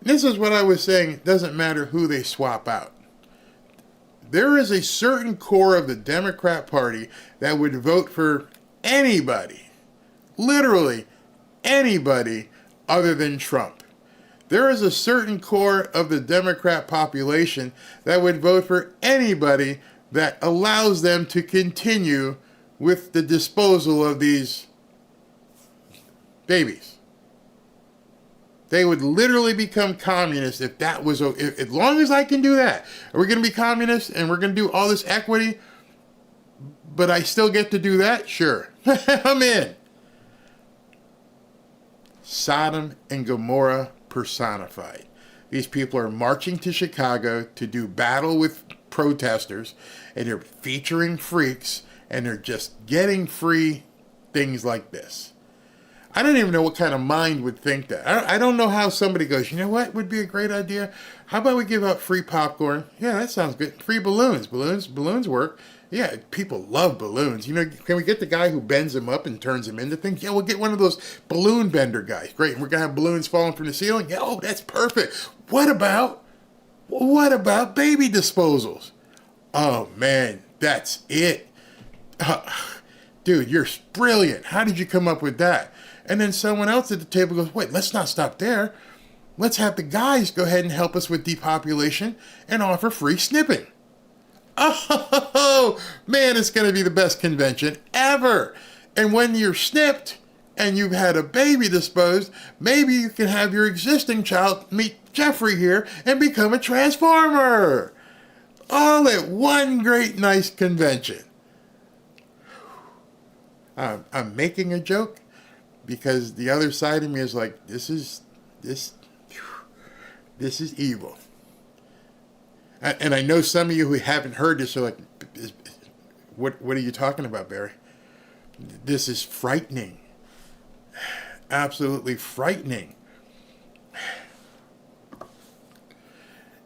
This is what I was saying. It doesn't matter who they swap out. There is a certain core of the Democrat Party that would vote for anybody, literally anybody other than Trump. There is a certain core of the Democrat population that would vote for anybody that allows them to continue with the disposal of these babies. They would literally become communists if that was, as long as I can do that. Are we going to be communists and we're going to do all this equity, but I still get to do that? Sure. I'm in. Sodom and Gomorrah personified. These people are marching to Chicago to do battle with protesters, and they're featuring freaks, and they're just getting free things like this. I don't even know what kind of mind would think that. I don't know how somebody goes, you know what would be a great idea? How about we give out free popcorn? Yeah, that sounds good. Free balloons. Balloons work. Yeah, people love balloons. You know, can we get the guy who bends them up and turns them into things? Yeah, we'll get one of those balloon bender guys. Great. And we're going to have balloons falling from the ceiling? Yeah, oh, that's perfect. What about baby disposals? Oh, man, that's it. Dude, you're brilliant. How did you come up with that? And then someone else at the table goes, wait, let's not stop there. Let's have the guys go ahead and help us with depopulation and offer free snipping. Oh, man, it's going to be the best convention ever. And when you're snipped and you've had a baby disposed, maybe you can have your existing child meet Jeffrey here and become a transformer. All at one great, nice convention. I'm making a joke because the other side of me is like, this is evil. And I know some of you who haven't heard this are like, what are you talking about, Barry? This is frightening. Absolutely frightening.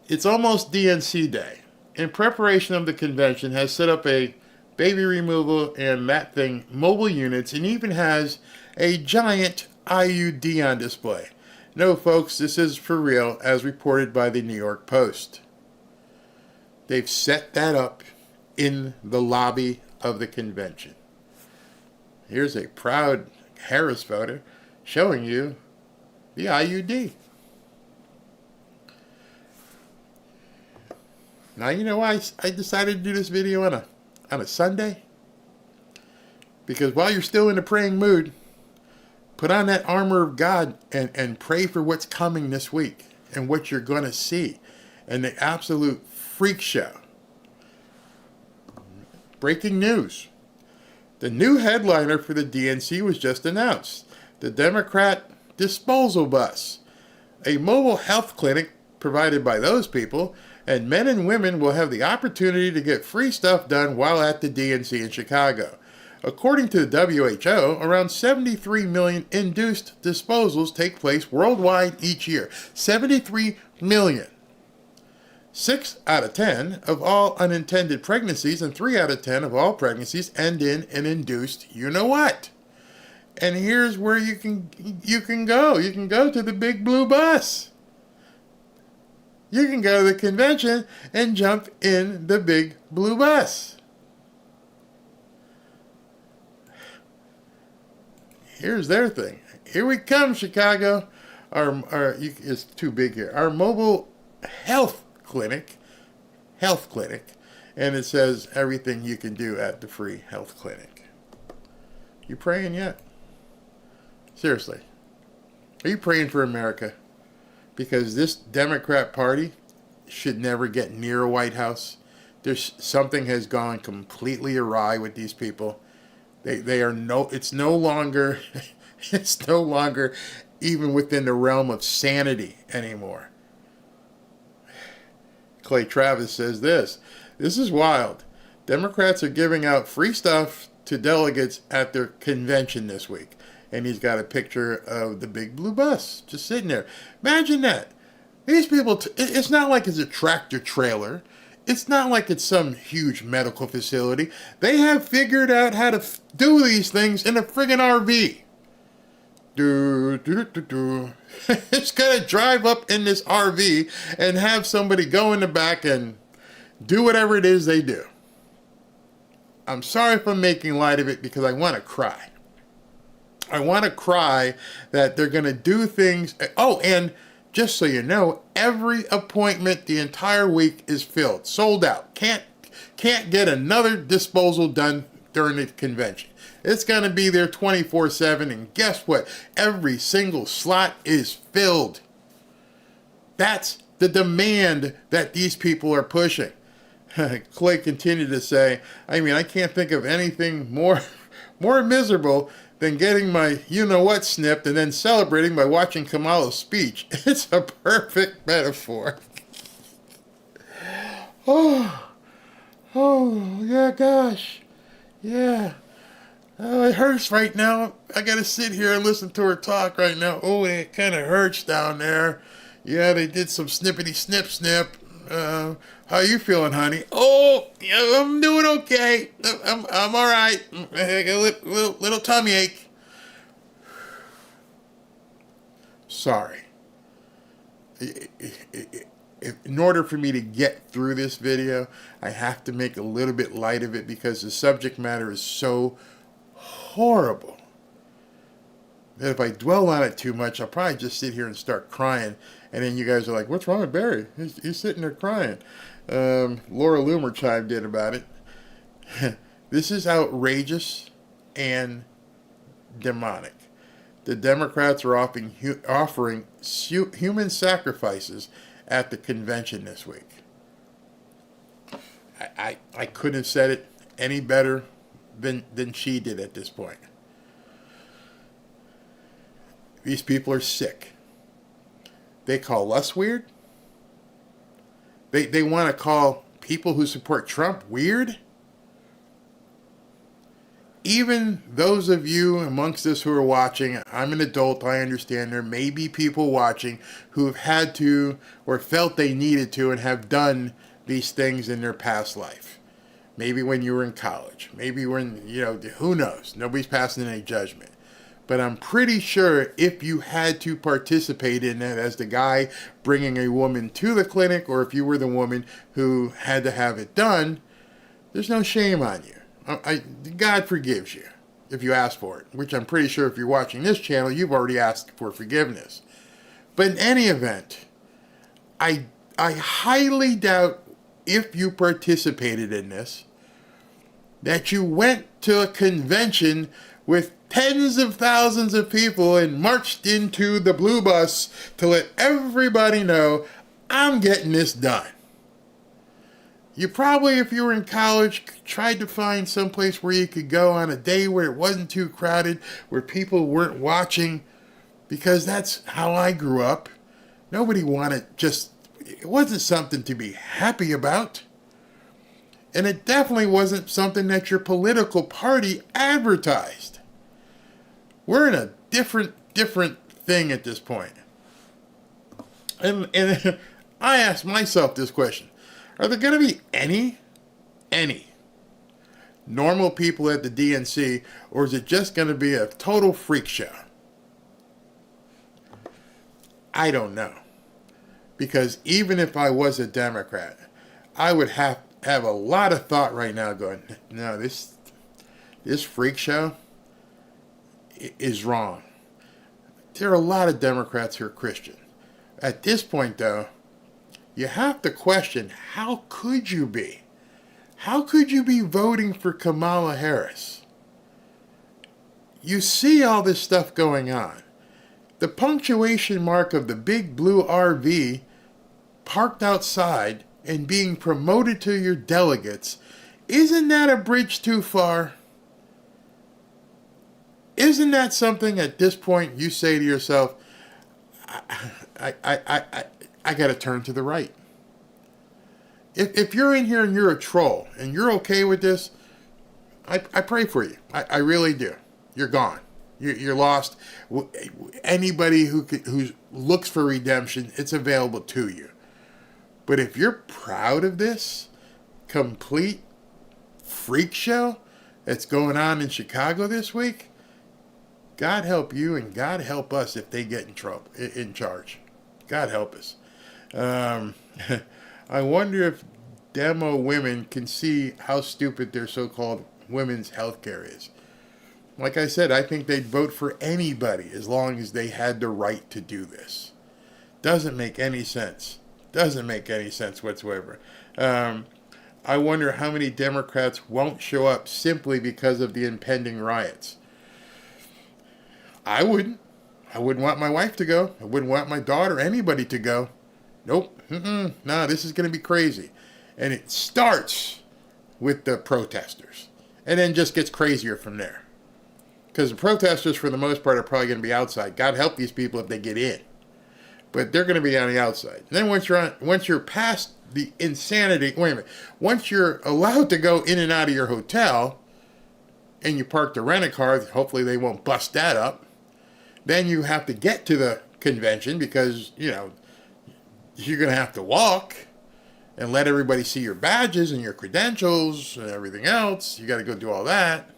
It's almost DNC Day. In preparation of the convention, has set up a baby removal and that thing mobile units, and even has a giant IUD on display. No, folks, this is for real, as reported by the New York Post. They've set that up in the lobby of the convention. Here's a proud Harris voter showing you the IUD. Now, you know why I decided to do this video on a Sunday? Because while you're still in a praying mood, put on that armor of God and pray for what's coming this week and what you're going to see. And the absolute freak show. Breaking news. The new headliner for the DNC was just announced. The Democrat disposal bus. a mobile health clinic provided by those people, and men and women will have the opportunity to get free stuff done while at the DNC in Chicago. According to the WHO, around 73 million induced disposals take place worldwide each year. 73 million. 6 out of 10 of all unintended pregnancies and 3 out of 10 of all pregnancies end in an induced you-know-what. And here's where you can go. You can go to the big blue bus. You can go to the convention and jump in the big blue bus. Here's their thing. Here we come, Chicago. It's too big here. Our mobile health clinic, and it says everything you can do at the free health clinic. You praying yet? Seriously. Are you praying for America? Because this Democrat Party should never get near a White House. Something has gone completely awry with these people. It's no longer even within the realm of sanity anymore. Clay Travis says this is wild. Democrats are giving out free stuff to delegates at their convention this week. And he's got a picture of the big blue bus just sitting there. Imagine that. These people, it's not like it's a tractor trailer. It's not like it's some huge medical facility. They have figured out how to do these things in a friggin' RV. It's going to drive up in this RV and have somebody go in the back and do whatever it is they do. I'm sorry if I'm making light of it because I want to cry. I want to cry that they're going to do things. Oh, and just so you know, every appointment the entire week is filled, sold out. Can't get another disposal done during the convention. It's going to be there 24/7, and guess what? Every single slot is filled. That's the demand that these people are pushing. Clay continued to say, I can't think of anything more miserable than getting my you-know-what snipped and then celebrating by watching Kamala's speech. It's a perfect metaphor. Oh, yeah, gosh. Yeah. Oh, it hurts right now. I got to sit here and listen to her talk right now. Oh, it kind of hurts down there. Yeah, they did some snippety snip. How you feeling, honey? Oh, yeah, I'm doing okay. I'm all right. I got a little tummy ache. Sorry. In order for me to get through this video, I have to make a little bit light of it because the subject matter is so horrible that if I dwell on it too much, I'll probably just sit here and start crying. And then you guys are like, what's wrong with Barry? He's sitting there crying. Laura Loomer chimed in about it. This is outrageous and demonic. The Democrats are offering human sacrifices at the convention this week. I couldn't have said it any better than she did at this point. These people are sick. They call us weird. They want to call people who support Trump weird. Even those of you amongst us who are watching, I'm an adult, I understand there may be people watching who have had to or felt they needed to and have done these things in their past life. Maybe when you were in college. Maybe when, who knows? Nobody's passing any judgment. But I'm pretty sure if you had to participate in that as the guy bringing a woman to the clinic, or if you were the woman who had to have it done, there's no shame on you. God forgives you if you ask for it, which I'm pretty sure if you're watching this channel, you've already asked for forgiveness. But in any event, I highly doubt if you participated in this, that you went to a convention with tens of thousands of people and marched into the blue bus to let everybody know, I'm getting this done. You probably, if you were in college, tried to find someplace where you could go on a day where it wasn't too crowded, where people weren't watching, because that's how I grew up. Nobody wanted it wasn't something to be happy about. And it definitely wasn't something that your political party advertised. We're in a different thing at this point. And I asked myself this question. Are there going to be any normal people at the DNC, or is it just going to be a total freak show? I don't know. Because even if I was a Democrat, I would have a lot of thought right now going, no, this freak show is wrong. There are a lot of Democrats who are Christian. At this point, though, you have to question, how could you be? How could you be voting for Kamala Harris? You see all this stuff going on. The punctuation mark of the big blue RV parked outside and being promoted to your delegates, isn't that a bridge too far? Isn't that something at this point you say to yourself, I got to turn to the right? If you're in here and you're a troll and you're okay with this, I pray for you. I really do. You're gone. You're lost. Anybody who looks for redemption, it's available to you. But if you're proud of this complete freak show that's going on in Chicago this week, God help you and God help us if they get in charge. God help us. I wonder if demo women can see how stupid their so-called women's health care is. Like I said, I think they'd vote for anybody as long as they had the right to do this. Doesn't make any sense. Doesn't make any sense whatsoever. I wonder how many Democrats won't show up simply because of the impending riots. I wouldn't. I wouldn't want my wife to go. I wouldn't want my daughter, anybody to go. Nope. No, this is going to be crazy. And it starts with the protesters. And then just gets crazier from there. Because the protesters, for the most part, are probably going to be outside. God help these people if they get in. But they're going to be on the outside. And then once you're past the insanity, wait a minute. Once you're allowed to go in and out of your hotel, and you park the rent-a-car, hopefully they won't bust that up. Then you have to get to the convention because, you're going to have to walk and let everybody see your badges and your credentials and everything else. You got to go do all that.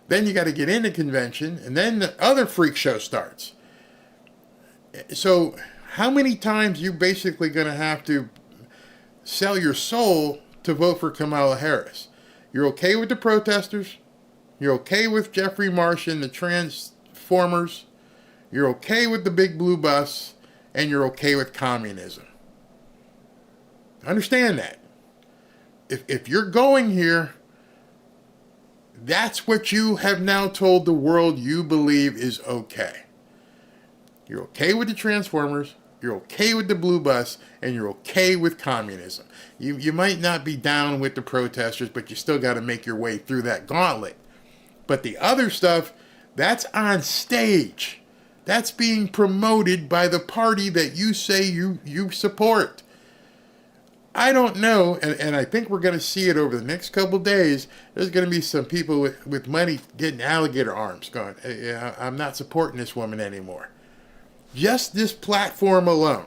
Then you got to get into convention, and then the other freak show starts. So how many times you basically going to have to sell your soul to vote for Kamala Harris? You're okay with the protesters. You're okay with Jeffrey Marsh and the Transformers. You're okay with the big blue bus. And you're okay with communism. Understand that. If you're going here, that's what you have now told the world you believe is okay. You're okay with the Transformers, you're okay with the blue bus, and you're okay with communism. You might not be down with the protesters, but you still got to make your way through that gauntlet. But the other stuff, that's on stage. That's being promoted by the party that you say you support. I don't know, and I think we're going to see it over the next couple of days. There's going to be some people with money getting alligator arms going, I'm not supporting this woman anymore. Just this platform alone.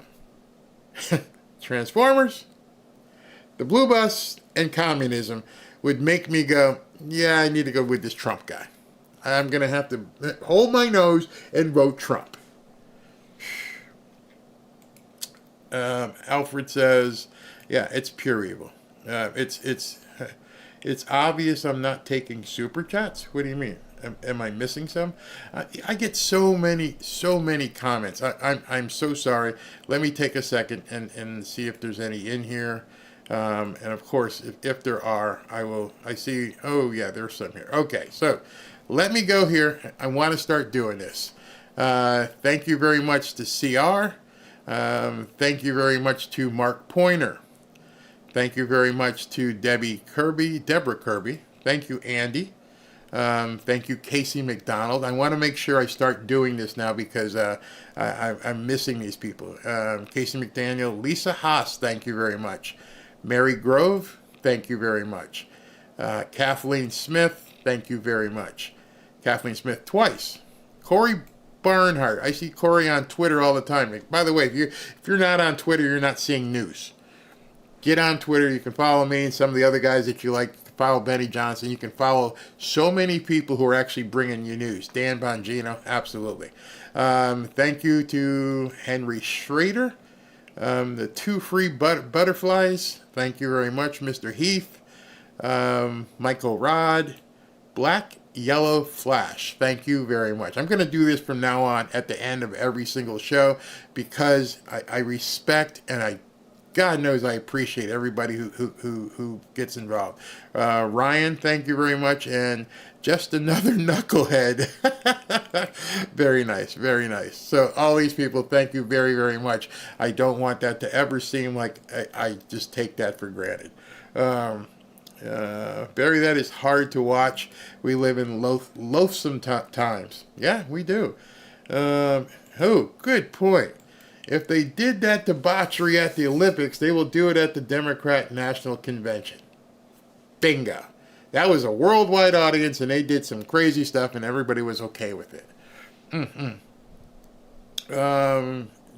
Transformers, the blue bus, and communism would make me go, yeah, I need to go with this Trump guy. I'm going to have to hold my nose and vote Trump. Alfred says, yeah, it's pure evil. It's obvious I'm not taking super chats. What do you mean? Am I missing some? I get so many comments. I'm so sorry. Let me take a second and see if there's any in here. And of course, if there are, I see, oh yeah, there's some here. Okay, so let me go here. I want to start doing this. Thank you very much to CR. Thank you very much to Mark Pointer. Thank you very much to Deborah Kirby. Thank you, Andy. Thank you, Casey McDonald. I want to make sure I start doing this now because I'm missing these people. Casey McDaniel, Lisa Haas, thank you very much. Mary Grove, thank you very much. Kathleen Smith, thank you very much. Kathleen Smith twice. Corey Barnhart, I see Corey on Twitter all the time. By the way, if you're not on Twitter, you're not seeing news. Get on Twitter. You can follow me and some of the other guys that you like. You can follow Benny Johnson. You can follow so many people who are actually bringing you news. Dan Bongino, absolutely. Thank you to Henry Schrader. The 2 free butterflies. Thank you very much, Mr. Heath. Michael Rod. Black Yellow Flash. Thank you very much. I'm going to do this from now on at the end of every single show because I respect and God knows I appreciate everybody who gets involved. Ryan, thank you very much. And just another knucklehead. Very nice, very nice. So all these people, thank you very, very much. I don't want that to ever seem like I just take that for granted. Barry, that is hard to watch. We live in loathsome times. Yeah, we do. Oh, good point. If they did that debauchery at the Olympics, they will do it at the Democrat National Convention. Bingo. That was a worldwide audience, and they did some crazy stuff, and everybody was okay with it.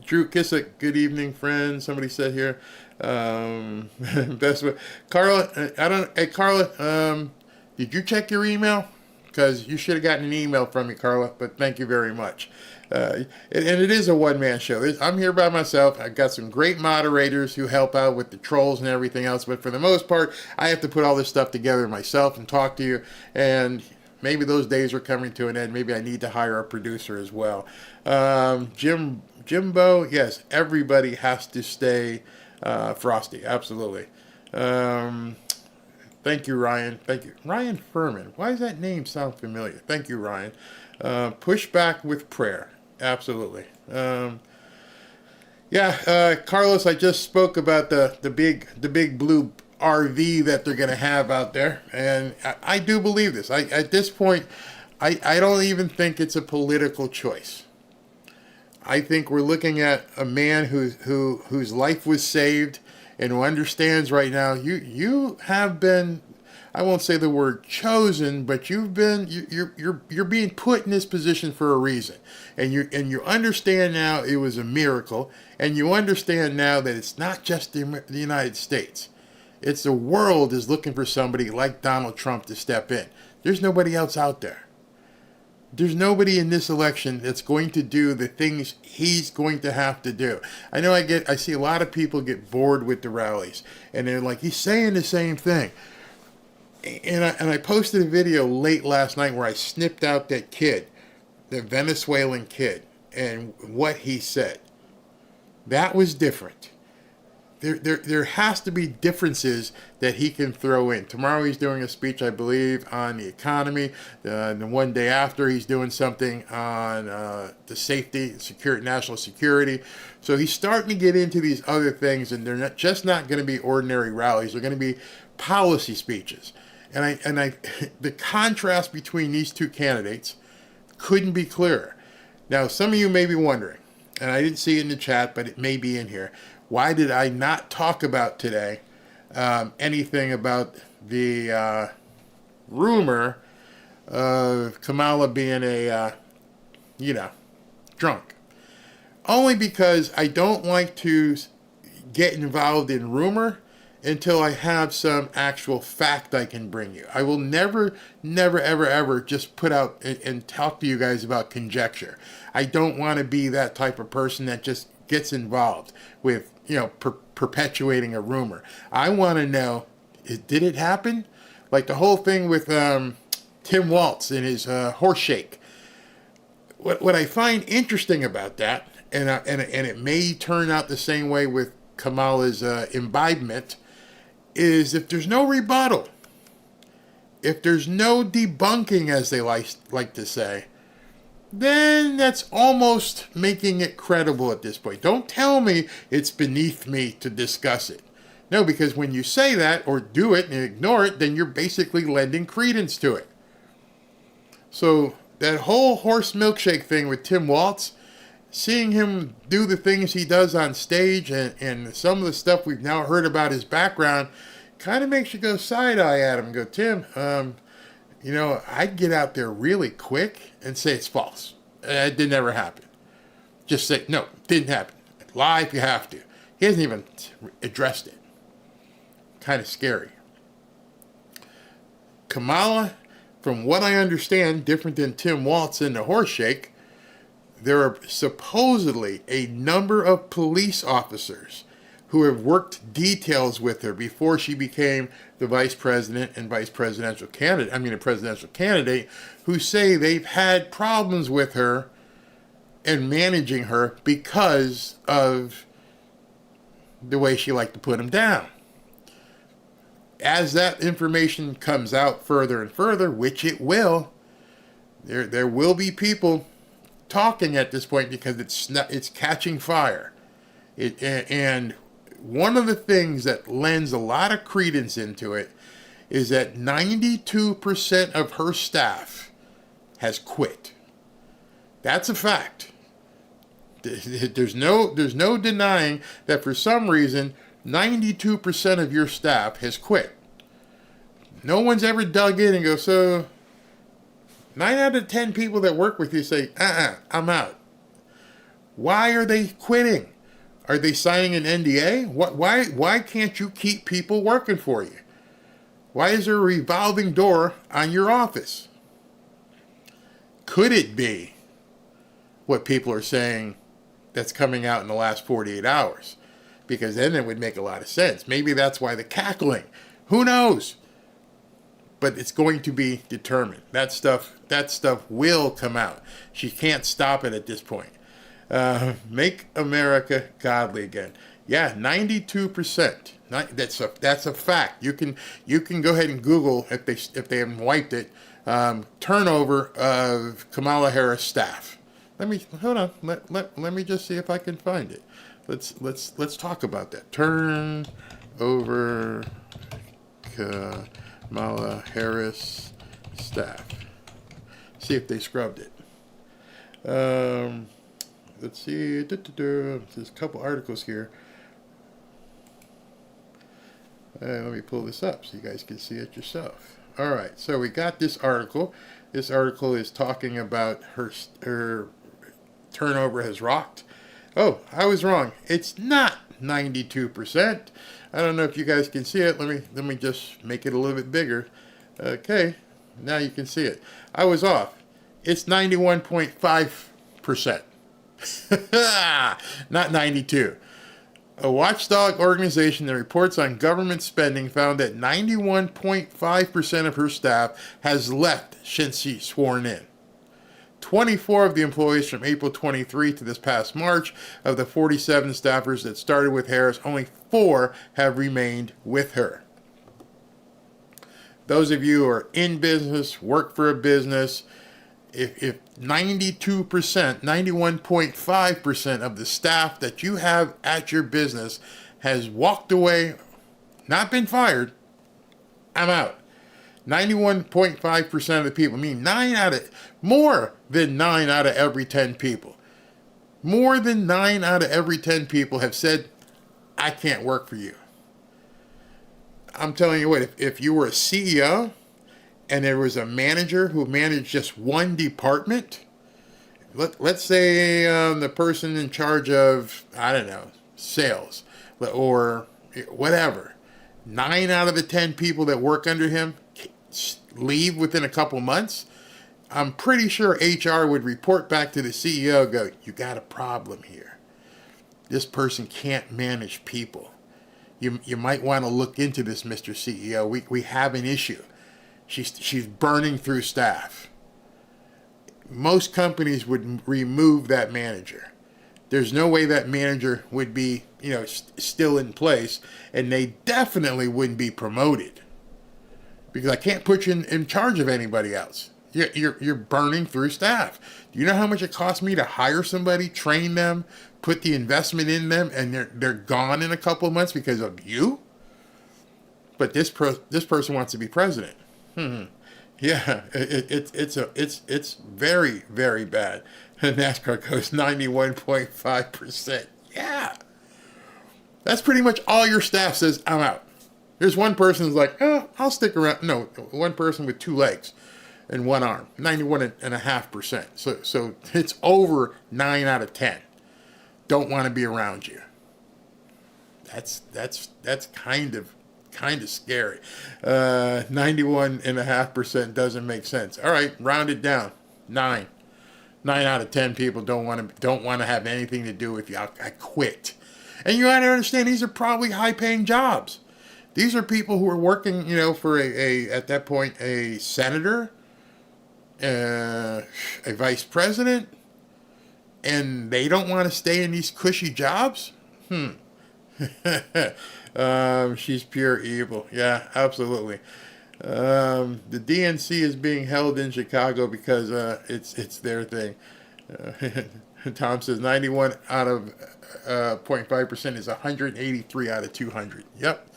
Drew Kissick, good evening, friend. Somebody said here. Best way. Carla, hey, Carla, did you check your email? Because you should have gotten an email from me, Carla, but thank you very much. And it is a one-man show. I'm here by myself. I've got some great moderators who help out with the trolls and everything else, but for the most part, I have to put all this stuff together myself and talk to you, and maybe those days are coming to an end. Maybe I need to hire a producer as well. Jimbo, yes, everybody has to stay frosty, absolutely. Thank you, Ryan. Thank you. Ryan Furman. Why does that name sound familiar? Thank you, Ryan. Push back with prayer. Absolutely. Carlos, I just spoke about the big blue RV that they're going to have out there, and I do believe this. At this point, I don't even think it's a political choice. I think we're looking at a man whose life was saved and who understands right now. You have been, I won't say the word chosen, but you're being put in this position for a reason, and you understand now it was a miracle, and you understand now that it's not just the United States, it's the world is looking for somebody like Donald Trump to step in. There's nobody else out there. There's nobody in this election that's going to do the things he's going to have to do. I know I see a lot of people get bored with the rallies, and they're like, he's saying the same thing. And I posted a video late last night where I snipped out that kid, the Venezuelan kid, and what he said. That was different. There has to be differences that he can throw in. Tomorrow he's doing a speech, I believe, on the economy. The one day after he's doing something on the safety, national security. So he's starting to get into these other things, and they're not going to be ordinary rallies. They're going to be policy speeches. And the contrast between these two candidates couldn't be clearer. Now, some of you may be wondering, and I didn't see it in the chat, but it may be in here. Why did I not talk about today anything about the rumor of Kamala being a, drunk? Only because I don't like to get involved in rumor until I have some actual fact I can bring you. I will never, ever just put out and talk to you guys about conjecture. I don't want to be that type of person that just gets involved with, perpetuating a rumor. I want to know, did it happen? Like the whole thing with Tim Walz and his horse shake. What I find interesting about that, and it may turn out the same way with Kamala's imbibement, is if there's no rebuttal, if there's no debunking, as they like to say, then that's almost making it credible at this point. Don't tell me it's beneath me to discuss it. No, because when you say that or do it and ignore it, then you're basically lending credence to it. So that whole horse milkshake thing with Tim Walz, seeing him do the things he does on stage and some of the stuff we've now heard about his background kind of makes you go side-eye at him and go, Tim, you know, I'd get out there really quick and say it's false. It didn't ever happen. Just say, no, didn't happen. Lie if you have to. He hasn't even addressed it. Kind of scary. Kamala, from what I understand, different than Tim Walz in the horse shake, there are supposedly a number of police officers who have worked details with her before she became the vice president and a presidential candidate, who say they've had problems with her and managing her because of the way she liked to put them down. As that information comes out further and further, which it will, there will be people talking at this point because it's catching fire. And one of the things that lends a lot of credence into it is that 92% of her staff has quit. That's a fact. There's no denying that for some reason 92% of your staff has quit. No one's ever dug in and go, so 9 out of 10 people that work with you say, I'm out. Why are they quitting? Are they signing an NDA? Why can't you keep people working for you? Why is there a revolving door on your office? Could it be what people are saying that's coming out in the last 48 hours? Because then it would make a lot of sense. Maybe that's why the cackling. Who knows? But it's going to be determined. That stuff will come out. She can't stop it at this point. Make America godly again. Yeah, 92%. That's a fact. You can go ahead and Google if they haven't wiped it. Turnover of Kamala Harris staff. Hold on. Let me just see if I can find it. Let's talk about that. Turnover Kamala Harris staff. See if they scrubbed it. Let's see. There's a couple articles here. Let me pull this up so you guys can see it yourself. All right, so we got this article. This article is talking about her turnover has rocked. Oh, I was wrong. It's not 92%. I don't know if you guys can see it. Let me just make it a little bit bigger. Okay, now you can see it. I was off. It's 91.5%. Not 92. A watchdog organization that reports on government spending found that 91.5% of her staff has left since she sworn in. 24 of the employees from April 23 to this past March, of the 47 staffers that started with Harris, only 4 have remained with her. Those of you who are in business, work for a business, if 92%, 91.5% of the staff that you have at your business has walked away, not been fired, I'm out. 91.5% of the people, I mean more than 9 out of every 10 people. More than 9 out of every 10 people have said, I can't work for you. I'm telling you what, if you were a CEO and there was a manager who managed just one department, let's say the person in charge of, I don't know, sales or whatever, 9 out of the 10 people that work under him leave within a couple months, I'm pretty sure HR would report back to the CEO, go, you got a problem here. This person can't manage people. You might want to look into this, Mr. CEO. We have an issue. She's burning through staff. Most companies would remove that manager. There's no way that manager would be, still in place, and they definitely wouldn't be promoted because I can't put you in charge of anybody else. You're burning through staff. Do you know how much it costs me to hire somebody, train them, put the investment in them, and they're gone in a couple of months because of you? But this person wants to be president. Yeah, it's very, very bad. NASCAR goes 91.5%. Yeah. That's pretty much all your staff says, I'm out. There's one person who's like, oh, I'll stick around. No, one person with 2 legs and 1 arm, 91.5%. So it's over 9 out of 10 don't want to be around you. That's kind of scary. 91.5% doesn't make sense. All right, round it down. 9 out of 10 people don't want to have anything to do with you. I quit. And you got to understand, these are probably high-paying jobs. These are people who are working, for at that point, a senator, a vice president, and they don't want to stay in these cushy jobs? She's pure evil. Yeah, absolutely. The DNC is being held in Chicago because it's their thing. Tom says 91 out of 0.5% is 183 out of 200. Yep.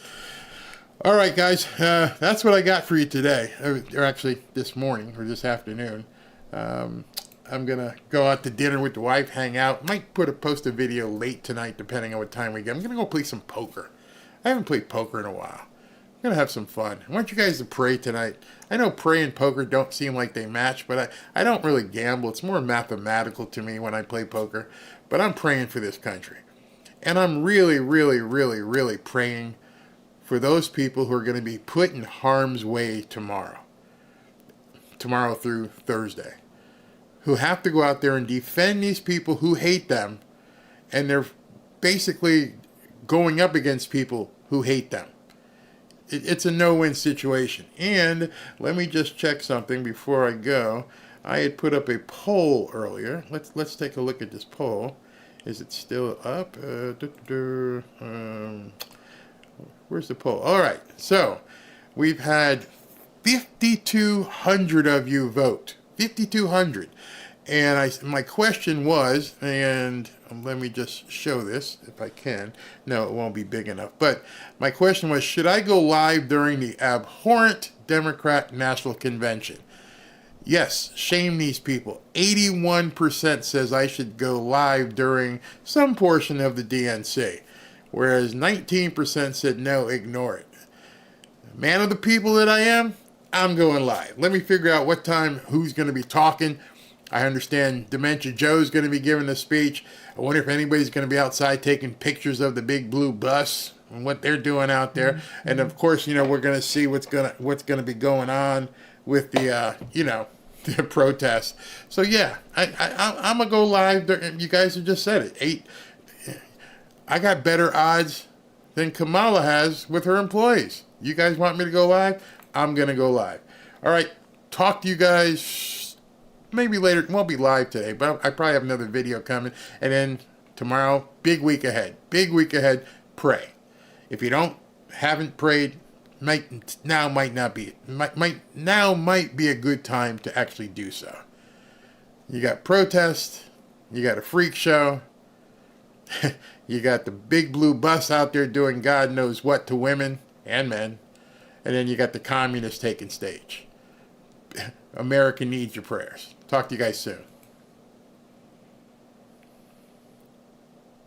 All right, guys. That's what I got for you today. Or actually, this morning or this afternoon. I'm going to go out to dinner with the wife, hang out. Might post a video late tonight, depending on what time we get. I'm going to go play some poker. I haven't played poker in a while. I'm going to have some fun. I want you guys to pray tonight. I know pray and poker don't seem like they match, but I don't really gamble. It's more mathematical to me when I play poker. But I'm praying for this country. And I'm really, really, really, really praying for those people who are going to be put in harm's way tomorrow through Thursday, who have to go out there and defend these people who hate them, and they're basically going up against people who hate them. It's a no-win situation. And let me just check something before I go. I had put up a poll earlier. Let's take a look at this poll. Is it still up? Where's the poll? All right. So we've had 5,200 of you vote. 5,200. And my question was, and let me just show this if I can. No, it won't be big enough. But my question was, should I go live during the abhorrent Democrat National Convention? Yes, shame these people. 81% says I should go live during some portion of the DNC, whereas 19% said no, ignore it. Man of the people that I am, I'm going live. Let me figure out what time, who's going to be talking. I understand Dementia Joe's going to be giving a speech. I wonder if anybody's going to be outside taking pictures of the big blue bus and what they're doing out there. Mm-hmm. And of course, we're going to see what's going to be going on with the the protests. So yeah, I'm gonna go live. You guys have just said it. I got better odds than Kamala has with her employees. You guys want me to go live? I'm gonna go live. All right. Talk to you guys. Maybe later. It won't be live today, but I probably have another video coming. And then tomorrow, big week ahead. Big week ahead. Pray. If you haven't prayed, might be a good time to actually do so. You got protest. You got a freak show. You got the big blue bus out there doing God knows what to women and men. And then you got the communists taking stage. America needs your prayers. Talk to you guys soon.